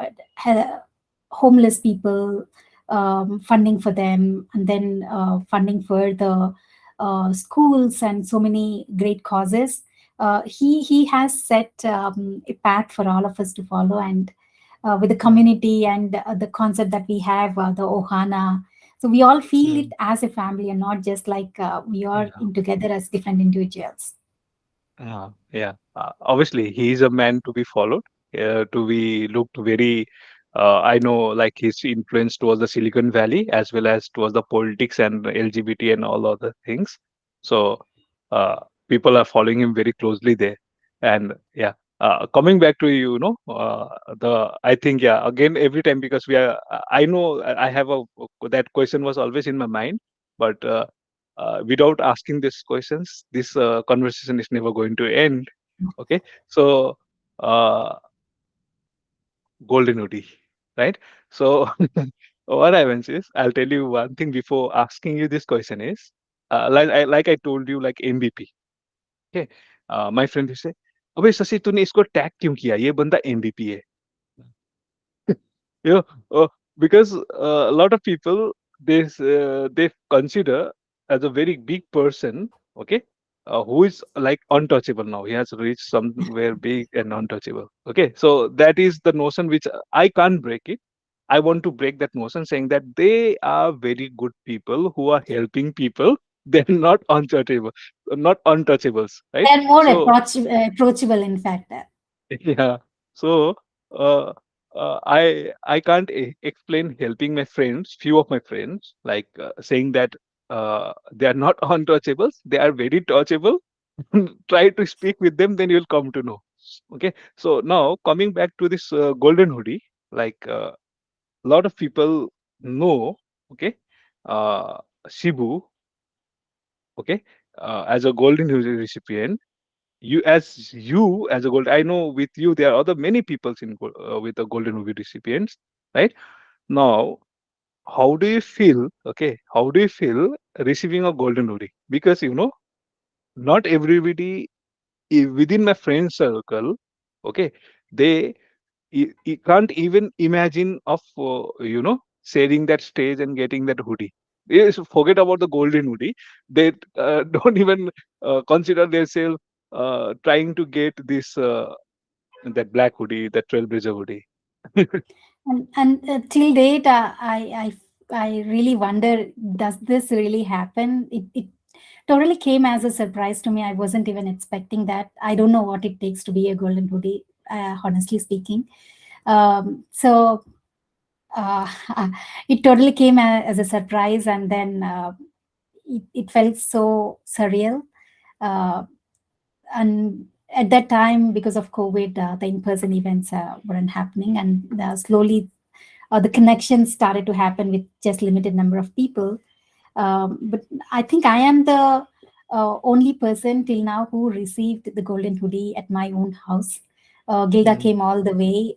homeless people, funding for them, and then funding for the schools and so many great causes. He has set a path for all of us to follow, and with the Yeah. community and the concept that we have, the ohana, so we all feel it Mm. as a family and not just like we are Yeah. in together as different individuals. Yeah. Obviously, he is a man to be followed, to be looked very. I know, like his influence towards the Silicon Valley as well as towards the politics and LGBT and all other things. So, uh, people are following him very closely there. And yeah, coming back to the I think yeah again every time because we are I know I have a that question was always in my mind, but without asking these questions, this conversation is never going to end. Okay, so uh, golden hoodie, right? So what happens is, I'll tell you one thing before asking you this question is, like I told you, like MVP. Okay, my friend will say, अबे शशि तूने इसको tag क्यों किया ये बंदा MBP है you know because a lot of people they consider as a very big person, okay, who is like untouchable. Now he has reached somewhere big and untouchable. Okay, so that is the notion which I can't break it. I want to break that notion, saying that they are very good people who are helping people. They're not untouchable, not untouchables, right? They're more So approachable, in fact. yeah. So uh, I can't explain helping my friends, few of my friends, like saying that they are not untouchables. They are very touchable. Try to speak with them, then you'll come to know. Okay. So now coming back to this golden hoodie, like a lot of people know. Okay. Uh, Shibu. Okay. As a golden hoodie recipient, you as a gold, I know with you there are other many people with a golden movie recipients, right? Now how do you feel, okay, how do you feel receiving a golden movie? Because not everybody within my friend circle, okay, they can't even imagine of sharing that stage and getting that hoodie. Yes, forget about the golden hoodie. They don't even consider themselves trying to get this that black hoodie, that trailblazer hoodie. And till date, I really wonder, does this really happen? It totally came as a surprise to me. I wasn't even expecting that. I don't know what it takes to be a golden hoodie, honestly speaking. So uh, it totally came as a surprise, and then it felt so surreal. Uh, and at that time, because of COVID, the in-person events weren't happening, and slowly the connections started to happen with just limited number of people. But I think I am the only person till now who received the golden hoodie at my own house. Gilda Mm, came all the way.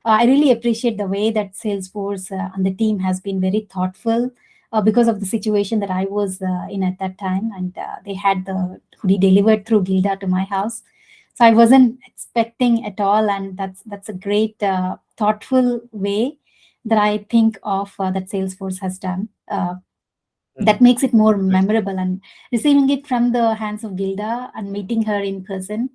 I really appreciate the way that Salesforce and the team has been very thoughtful because of the situation that I was in at that time, and they had the hoodie delivered through Gilda to my house. So I wasn't expecting at all, and that's a great thoughtful way that I think of that Salesforce has done. That mm, makes it more yes, memorable, and receiving it from the hands of Gilda and meeting her in person,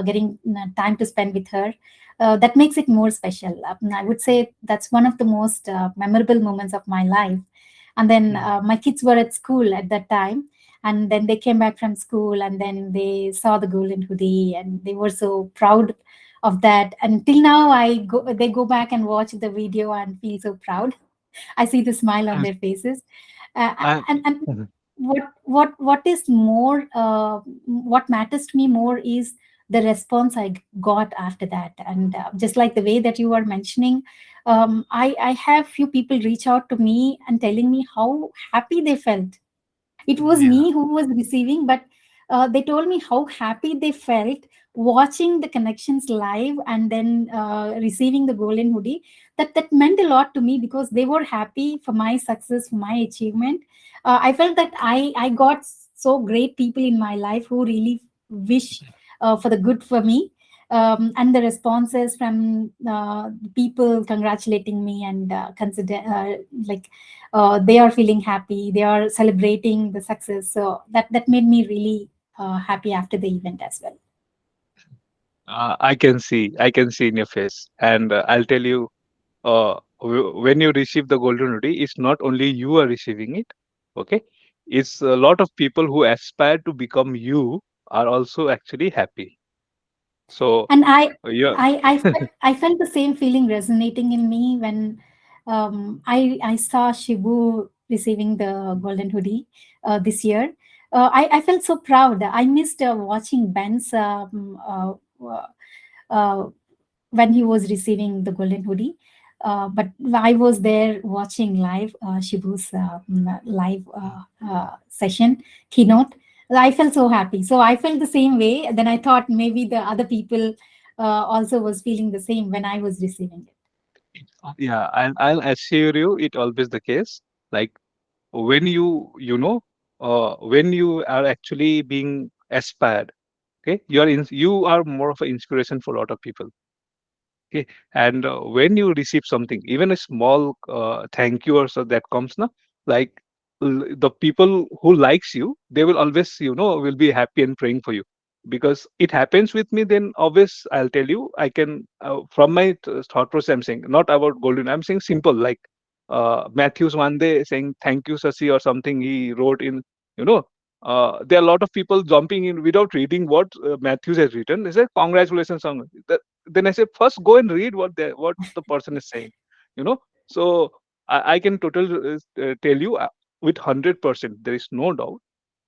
getting time to spend with her, that makes it more special. I would say that's one of the most memorable moments of my life. And then mm, my kids were at school at that time, and then they came back from school, and then they saw the golden hoodie, and they were so proud of that. Until now, they go back and watch the video and feel so proud. I see the smile on yes. their faces. Uh, I, and mhm, what is more, what matters to me more is the response I got after that. And just like the way that you are mentioning, I have few people reach out to me and telling me how happy they felt. It was yeah. me who was receiving, but they told me how happy they felt watching the connections live, and then receiving the golden hoodie. That meant a lot to me because they were happy for my success, for my achievement. I felt that I got so great people in my life who really wish for the good for me. And the responses from people congratulating me and consider like they are feeling happy, they are celebrating the success. So that made me really happy after the event as well. I can see in your face, and I'll tell you, when you receive the golden hoodie, it's not only you are receiving it, okay? It's a lot of people who aspire to become you are also actually happy. So, And yeah, I felt the same feeling resonating in me when I saw Shibu receiving the golden hoodie this year. I felt so proud. I missed watching Ben's uh, uh, when he was receiving the golden hoodie. But I was there watching live Shibu's live session keynote. I felt so happy. So I felt the same way. Then I thought maybe the other people also was feeling the same when I was receiving it. yeah, and I'll assure you, it always the case. Like when when you are actually being aspired, okay, you are more of an inspiration for a lot of people. Okay, and when you receive something, even a small thank you or so that comes, na, like the people who likes you, they will always, will be happy and praying for you. Because it happens with me, then always I'll tell you, I can from my thought process, I'm saying not about golden. I'm saying simple, like Matthews one day saying thank you, Sasi, or something he wrote in, you know. There are a lot of people jumping in without reading what Matthews has written. They say congratulations on then I say first go and read what the person is saying, you know. So I can totally tell you with 100%, there is no doubt.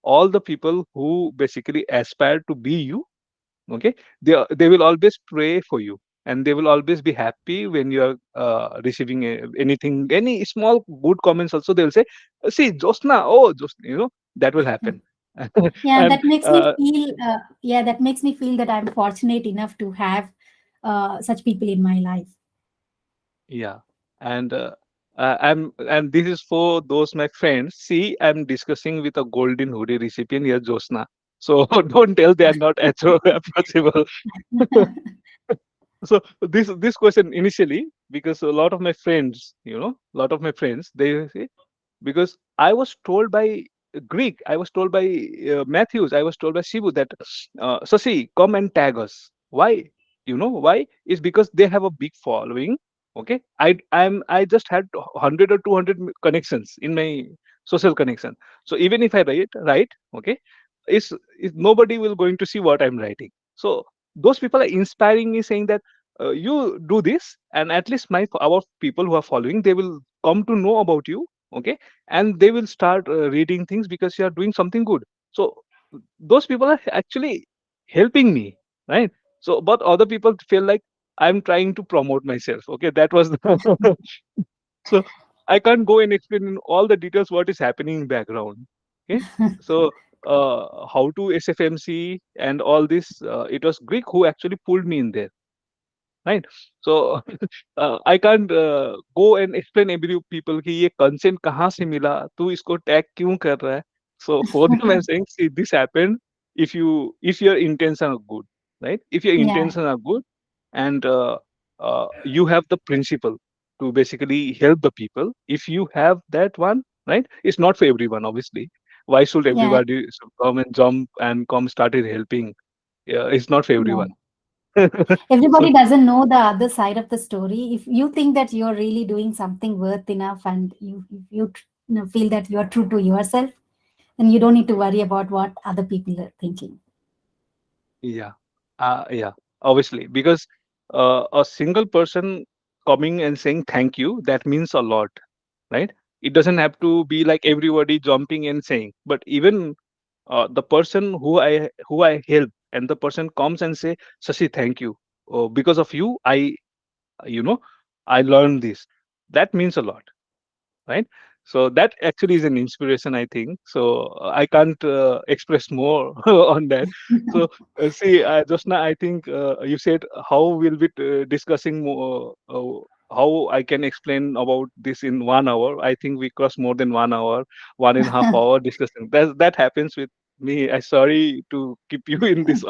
All the people who basically aspire to be you, okay, they will always pray for you, and they will always be happy when you are receiving anything, any small good comments. Also, they will say, "See, Jyothsna, oh, Jyothsna," that will happen. Yeah, And that makes me feel. Yeah, that makes me feel that I'm fortunate enough to have such people in my life. yeah, and and this is for those my friends. See, I'm discussing with a golden hoodie recipient here, Josna. So don't tell they are not approachable. So this question initially, because a lot of my friends, a lot of my friends, they say, because I was told by Greek, I was told by Matthews, I was told by Shibu that Sasi, come and tag us. Why? You know why? Is because they have a big following. Okay, I just had 100 or 200 connections in my social connection. So even if I write, okay, is nobody will going to see what I'm writing. So those people are inspiring me, saying that you do this, and at least our people who are following, they will come to know about you, okay, and they will start reading things because you are doing something good. So those people are actually helping me, right? So but other people feel like I'm trying to promote myself, okay, that was the so I can't go and explain in all the details what is happening in background, okay. So how to SFMC and all this. It was Greek who actually pulled me in there, right? So I can't go and explain every people कि ये consent कहाँ से मिला, तू इसको tag क्यों कर रहा है? So for them I'm saying, see, this happened if your intentions are good, right? If your Yeah, intentions are good, and you have the principle to basically help the people. If you have that one, right? It's not for everyone, obviously. Why should yeah, everybody come and jump and come started helping? Yeah, it's not for yeah. everyone. So Everybody doesn't know the other side of the story. If you think that you're really doing something worth enough, and you feel that you're true to yourself, then you don't need to worry about what other people are thinking. yeah, yeah, obviously, because a single person coming and saying thank you, that means a lot, right? It doesn't have to be like everybody jumping and saying, but even the person who I help, and the person comes and say, Sashi, thank you. Oh, because of you, you know, I learned this. That means a lot, right? So that actually is an inspiration, I think. So I can't express more on that. So see, Jyothsna, I think you said how we'll be discussing more, how I can explain about this in 1 hour. I think we crossed more than 1 hour, 1.5 hour discussing. That happens with me. I sorry to keep you in this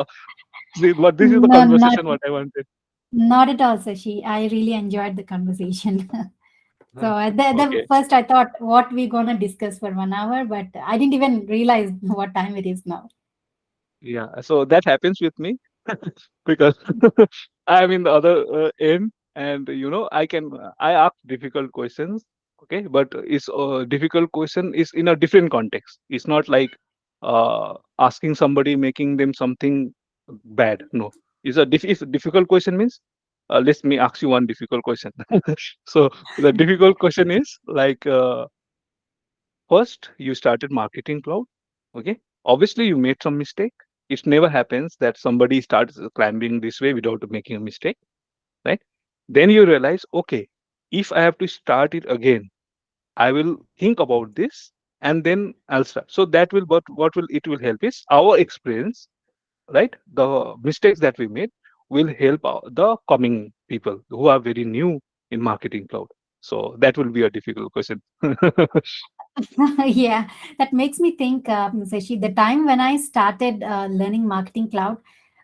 see, but this is the No, conversation what I wanted. not at all, Sashi. I really enjoyed the conversation. Uh, So the okay. first I thought what we gonna discuss for 1 hour, but I didn't even realize what time it is now. Yeah, so that happens with me because I'm in the other end, and I ask difficult questions, okay, but it's difficult question is in a different context. It's not like asking somebody making them something bad. No, if difficult question means let me ask you one difficult question. So the difficult question is like. First, you started marketing cloud. Okay. Obviously, you made some mistake. It never happens that somebody starts climbing this way without making a mistake, right? Then you realize, okay, if I have to start it again, I will think about this and then I'll start. So that will, but what will it will help is our experience, right? The mistakes that we made will help the coming people who are very new in marketing cloud. So that will be a difficult question. Yeah, that makes me think, Sashi, the time when I started learning Marketing Cloud,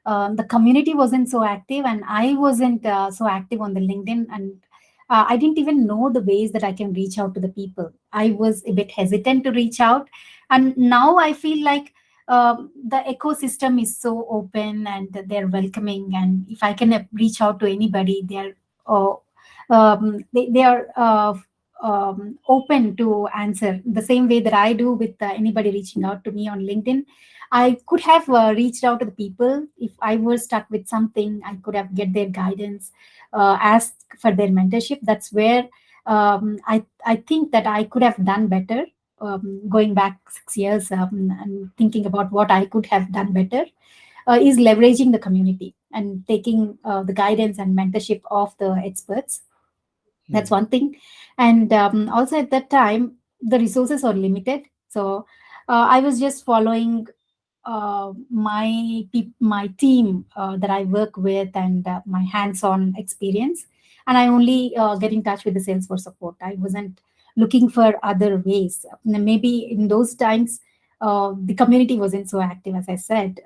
the community wasn't so active, and I wasn't so active on the LinkedIn, and I didn't even know the ways that I can reach out to the people. I was a bit hesitant to reach out, and now I feel like the ecosystem is so open and they're welcoming, and if I can reach out to anybody, uh, they are open to answer the same way that I do with anybody reaching out to me on LinkedIn. I could have reached out to the people if I was stuck with something. I could have get their guidance, asked for their mentorship. That's where I think that I could have done better. Going back 6 years and thinking about what I could have done better is leveraging the community and taking the guidance and mentorship of the experts. That's Hmm. one thing. And also at that time the resources are limited, so I was just following my team that I work with, and my hands-on experience, and I only get in touch with the Salesforce support. I wasn't looking for other ways. Maybe in those times the community wasn't so active, as I said.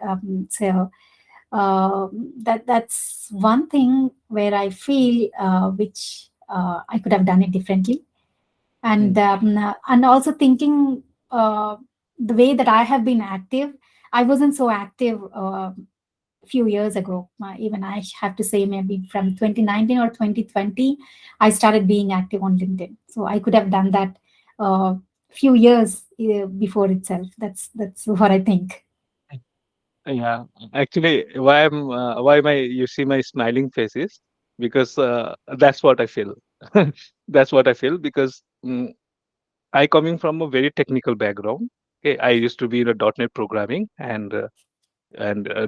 That's one thing where I feel which I could have done it differently, Hmm. and also thinking the way that I have been active. I wasn't so active a few years ago. Even I have to say, maybe from 2019 or 2020, I started being active on LinkedIn. So I could have done that few years before itself. That's what I think. Yeah, actually, why my you see my smiling face is because that's what I feel. That's what I feel because I coming from a very technical background. Okay, I used to be in a .NET programming and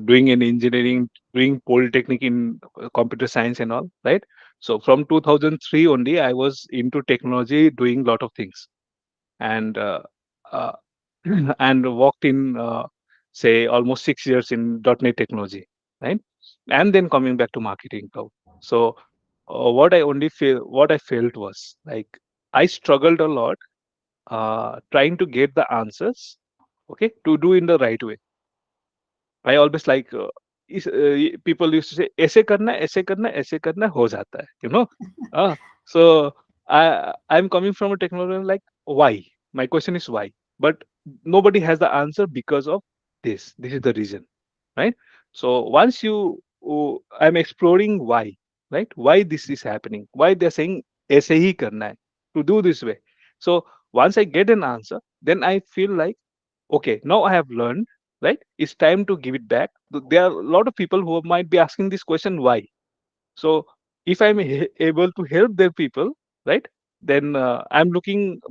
doing an engineering, doing polytechnic in computer science and all, right? So from 2003 only, I was into technology, doing lot of things, and uh, and worked in say almost 6 years in .NET technology, right? And then coming back to marketing cloud. So what I felt was like I struggled a lot trying to get the answers, okay, to do in the right way. I always like people used to say ऐसे करना है, ऐसे करना है, ऐसे करना है, हो जाता है, you know. uh, so I'm coming from a technology like why. My question is why, but nobody has the answer because of this is the reason, right? So once I'm exploring why, right? Why this is happening, why they're saying ऐसे ही करना है, to do this way. So once I get an answer, then I feel like okay, now I have learned, right? It's time to give it back. There are a lot of people who might be asking this question why. So if I'm able to help their people, right, then I'm looking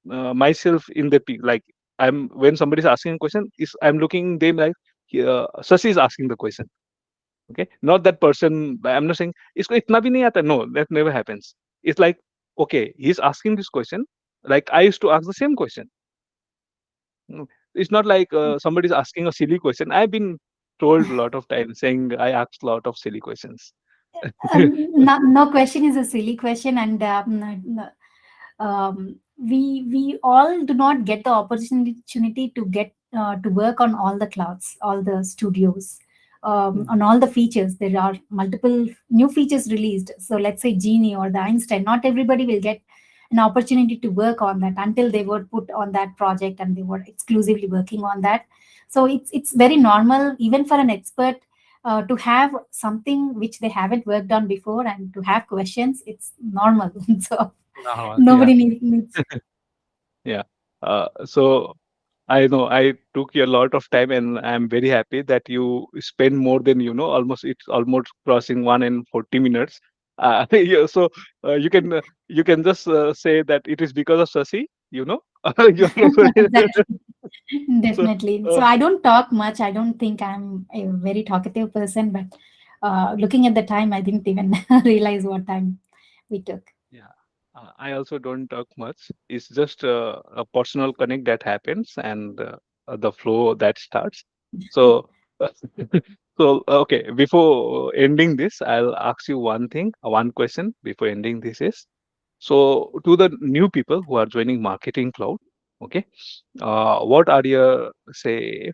myself in the like I'm when somebody's asking a question, is I'm looking them like Shashi is asking the question, okay, not that person. I'm not saying isko itna bhi nahi aata. No, that never happens. It's like okay, he's asking this question like I used to ask the same question. It's not like somebody's asking a silly question. I've been told a lot of times saying I asked a lot of silly questions. No, no question is a silly question, and we all do not get the opportunity to get to work on all the clouds, all the studios, Mm. on all the features. There are multiple new features released. So let's say Genie or the Einstein. Not everybody will get an opportunity to work on that until they were put on that project and they were exclusively working on that. So it's very normal even for an expert to have something which they haven't worked on before and to have questions. It's normal. So Yeah, nobody needs. yeah. So I know I took you a lot of time, and I'm very happy that you spend more than almost it's almost crossing 1 and 40 minutes. Yeah, so you can just say that it is because of Sasi, You're Exactly. so Definitely. So uh, I don't talk much. I don't think I'm a very talkative person, but looking at the time, I didn't even realize what time we took. yeah. I also don't talk much. It's just a personal connect that happens and the flow that starts. So, okay, before ending this, I'll ask you one thing, one question before ending this is so to the new people who are joining Marketing Cloud, okay, what are your say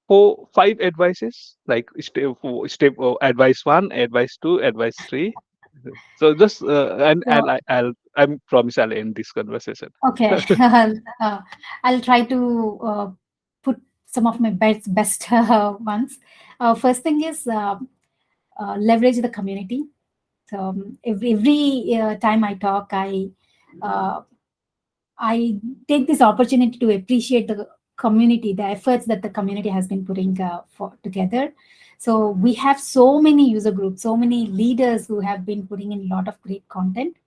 5 advices like step advice one, advice two, advice three. So just and So I promise I'll end this conversation. okay, I'll try to put some of my best ones. First thing is leverage the community. So every time I talk, uh, I take this opportunity to appreciate the community, the efforts that the community has been putting for together. So we have so many user groups, so many leaders who have been putting in a lot of great content.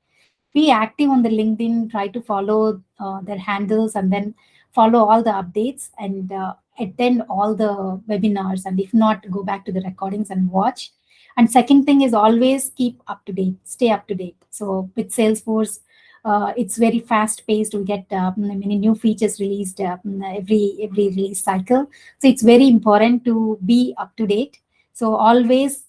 Be active on the LinkedIn, try to follow their handles, and then follow all the updates and attend all the webinars. And if not, go back to the recordings and watch. And second thing is always keep up to date, stay up to date. So with Salesforce, it's very fast paced. We get many new features released every release cycle. So it's very important to be up to date. So always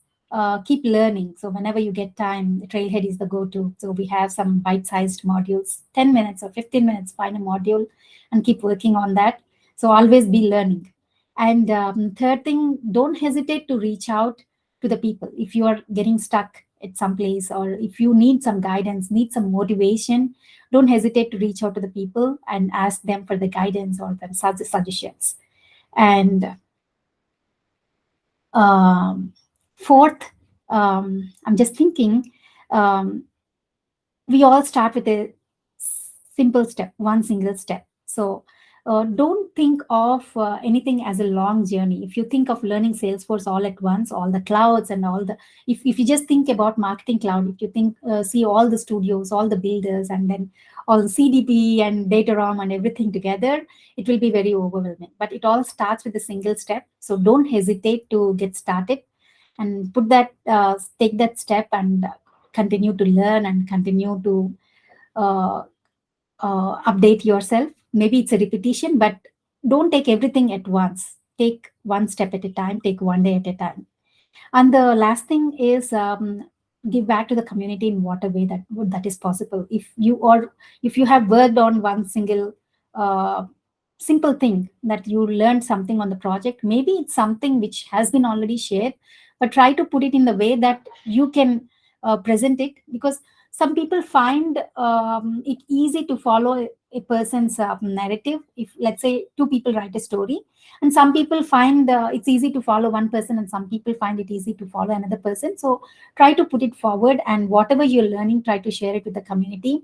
keep learning. So whenever you get time, Trailhead is the go-to. So we have some bite-sized modules, 10 minutes or 15 minutes, find a module and keep working on that. So always be learning. And third thing, don't hesitate to reach out to the people. If you are getting stuck at some place or if you need some guidance, need some motivation, don't hesitate to reach out to the people and ask them for the guidance or the suggestions. And um, fourth, I'm just thinking, um, we all start with a simple step, one single step. So don't think of anything as a long journey. If you think of learning Salesforce all at once, all the clouds and all the, if you just think about marketing cloud, if you think, see all the studios, all the builders, and then all the CDP and data ROM and everything together, it will be very overwhelming. But it all starts with a single step. So don't hesitate to get started and take that step and continue to learn and continue to uh, update yourself. Maybe it's a repetition, but don't take everything at once. Take one step at a time, take one day at a time. And the last thing is, give back to the community in whatever way that is possible. If you have worked on one single uh, simple thing that you learned something on the project, maybe it's something which has been already shared, but try to put it in the way that you can present it, because some people find it easy to follow a person's narrative. If, let's say, two people write a story, and some people find it's easy to follow one person, and some people find it easy to follow another person. So try to put it forward, and whatever you're learning, try to share it with the community.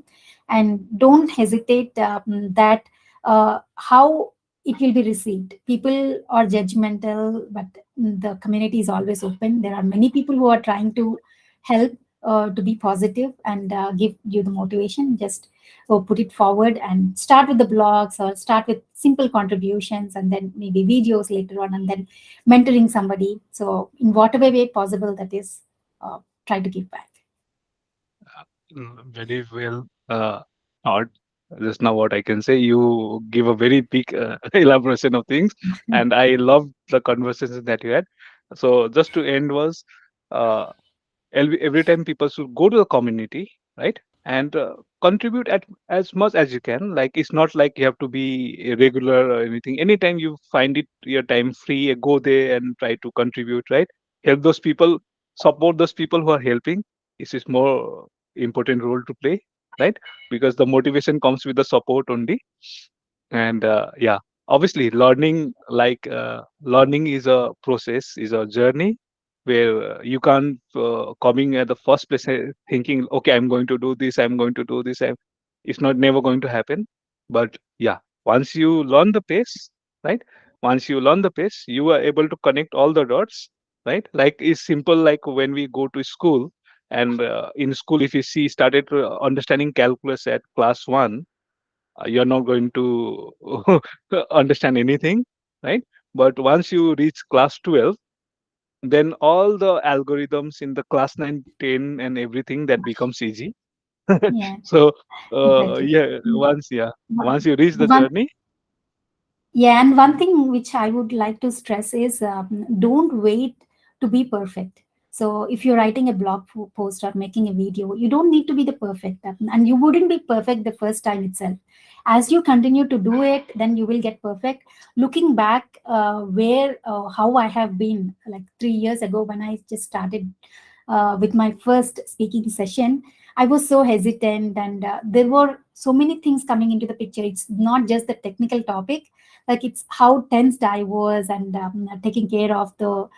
And don't hesitate that how it will be received. People are judgmental, but the community is always open. There are many people who are trying to help, to be positive and give you the motivation. Just put it forward and start with the blogs, or start with simple contributions, and then maybe videos later on, and then mentoring somebody. So in whatever way possible, that is, try to give back. Very well thought. Just now, what I can say, you give a very big elaboration of things, and I love the conversations that you had. So, just to end was, uh, every time people should go to the community, right, and contribute at as much as you can. Like, it's not like you have to be a regular or anything. Anytime you find it your time free, go there and try to contribute, right? Help those people, support those people who are helping. This is more important role to play, right? Because the motivation comes with the support only. And yeah, obviously learning is a process, is a journey, where you can't coming at the first place thinking, okay, I'm going to do this, I'm going to do this. It's not never going to happen. But yeah, once you learn the pace, right? Once you learn the pace, you are able to connect all the dots, right? Like, it's simple, like when we go to school, and in school, if you see started understanding calculus at class 1, you're not going to understand anything, right? But once you reach class 12, then all the algorithms in the class 9, 10, and everything that becomes easy. Yeah, So exactly. yeah, once you reach The the one journey. Yeah, and one thing which I would like to stress is, don't wait to be perfect. So, if you're writing a post or making a video, you don't need to be the perfect, and you wouldn't be perfect the first time itself. As you continue to do it, then you will get perfect. Looking back, where how I have been like 3 years ago when I just started with my first speaking session, I was so hesitant, and there were so many things coming into the picture. It's not just the technical topic, like it's how tensed I was, and taking care of the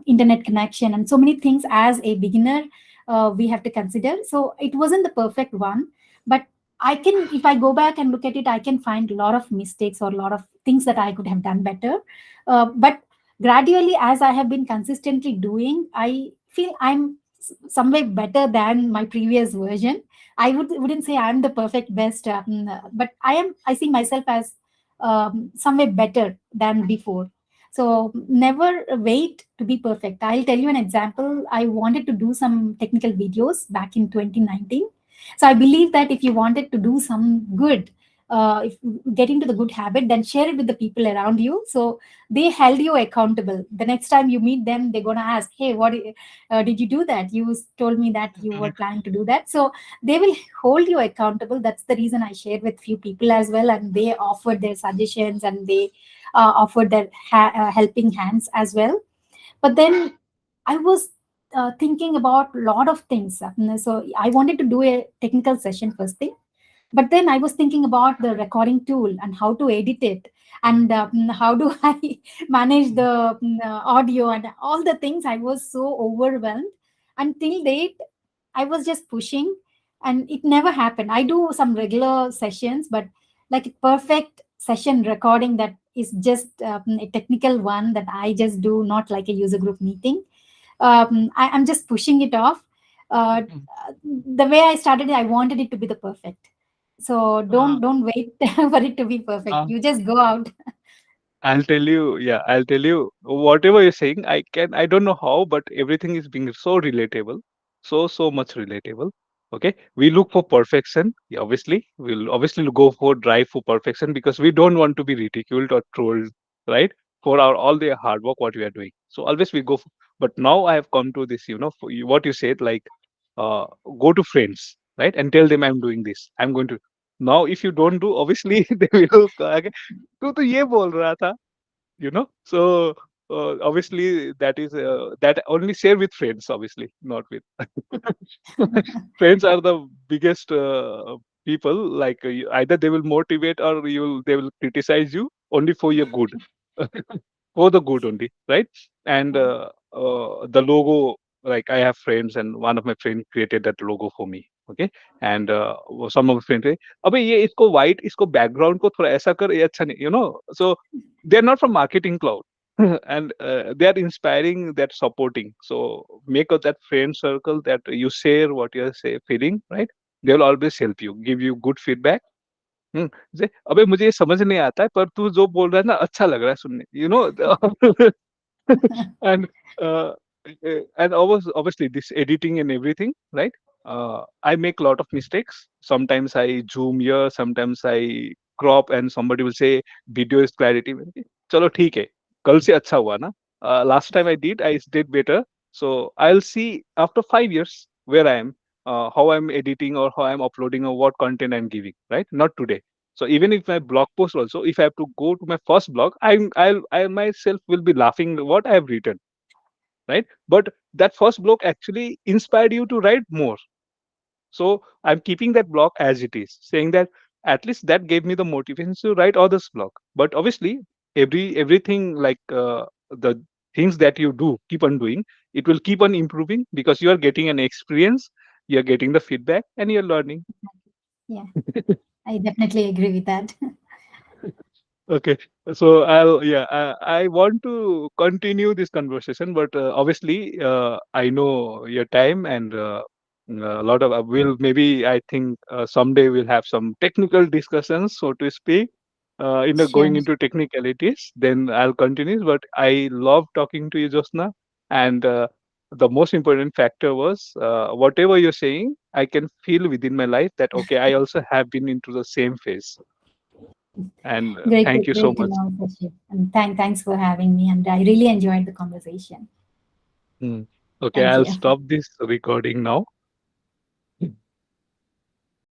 internet connection, and so many things as a beginner we have to consider. So it wasn't the perfect one, but I can, if I go back and look at it, I can find a lot of mistakes or a lot of things that I could have done better. But gradually, as I have been consistently doing, I feel I'm some way better than my previous version. I wouldn't say I'm the perfect best, but I am. I see myself as somewhere better than before. So never wait to be perfect. I'll tell you an example. I wanted to do some technical videos back in 2019. So I believe that if you wanted to do some good, if get into the good habit, then share it with the people around you. So they held you accountable. The next time you meet them, they're gonna ask, "Hey, what did you do that? You told me that you were planning to do that." So they will hold you accountable. That's the reason I shared with few people as well, and they offered their suggestions, and they offered their helping hands as well. But then I was thinking about a lot of things. So I wanted to do a technical session first thing, but then I was thinking about the recording tool and how to edit it, and how do I manage the audio and all the things. I was so overwhelmed. Until date, I was just pushing, and it never happened. I do some regular sessions, but like a perfect session recording, that is just a technical one that I just do, not like a user group meeting. I'm just pushing it off. Uh, the way I started it, I wanted it to be the perfect. So uh, don't wait for it to be perfect. uh, You just go out. I'll tell you, yeah, I'll tell you whatever you're saying. I don't know how, but everything is being so relatable, so much relatable. Okay, we look for perfection. Yeah, obviously we'll obviously go for drive for perfection because we don't want to be ridiculed or trolled, right, for our all the hard work what we are doing. So always we go for, but now I have come to this, for you, what you said, like uh, go to friends, right, and tell them I'm doing this, I'm going to. Now if you don't do, obviously they will तू तो ये बोल रहा था, so obviously that is that only share with friends, obviously not with friends are the biggest people, like either they will motivate or they will criticize you only for your good. For the good only, right? And the logo, like I have friends and one of my friends created that logo for me. Okay, and some of my friends say, अबे ये इसको white इसको background को थोड़ा ऐसा कर, ये अच्छा नहीं, so they are not from marketing cloud. And they are inspiring, that supporting, so make of that friend circle that you share what you are say feeling, right? They will always help you, give you good feedback. जैसे अबे मुझे ये समझ नहीं आता है पर तू जो बोल रहा है ना अच्छा लग रहा है सुनने, and uh, and obviously this editing and everything, right? I make a lot of mistakes. Sometimes I zoom here, sometimes I crop, and somebody will say video is clarity. चलो ठीक है, कल से अच्छा हुआ ना. Last time I did better. So I'll see after 5 years where I am, how I'm editing or how I'm uploading or what content I'm giving, right? Not today. So even if my blog post also, if I have to go to my first blog, I myself will be laughing what I have written, right? But that first blog actually inspired you to write more. So I'm keeping that blog as it is, saying that at least that gave me the motivation to write others blog. But obviously, everything like the things that you do, keep on doing, it will keep on improving because you are getting an experience, you are getting the feedback, and you're learning. Yeah, I definitely agree with that. Okay, so yeah, I want to continue this conversation, but obviously, I know your time and a lot of we'll maybe I think someday we'll have some technical discussions, so to speak, going Sure. into technicalities. Then I'll continue. But I love talking to you, Josna, and the most important factor was whatever you're saying, I can feel within my life that okay, I also have been into the same phase, and thank you so Great to much. know, Shashi. And thanks for having me. And I really enjoyed the conversation. Mm. Okay, Thank I'll you. stop this recording now.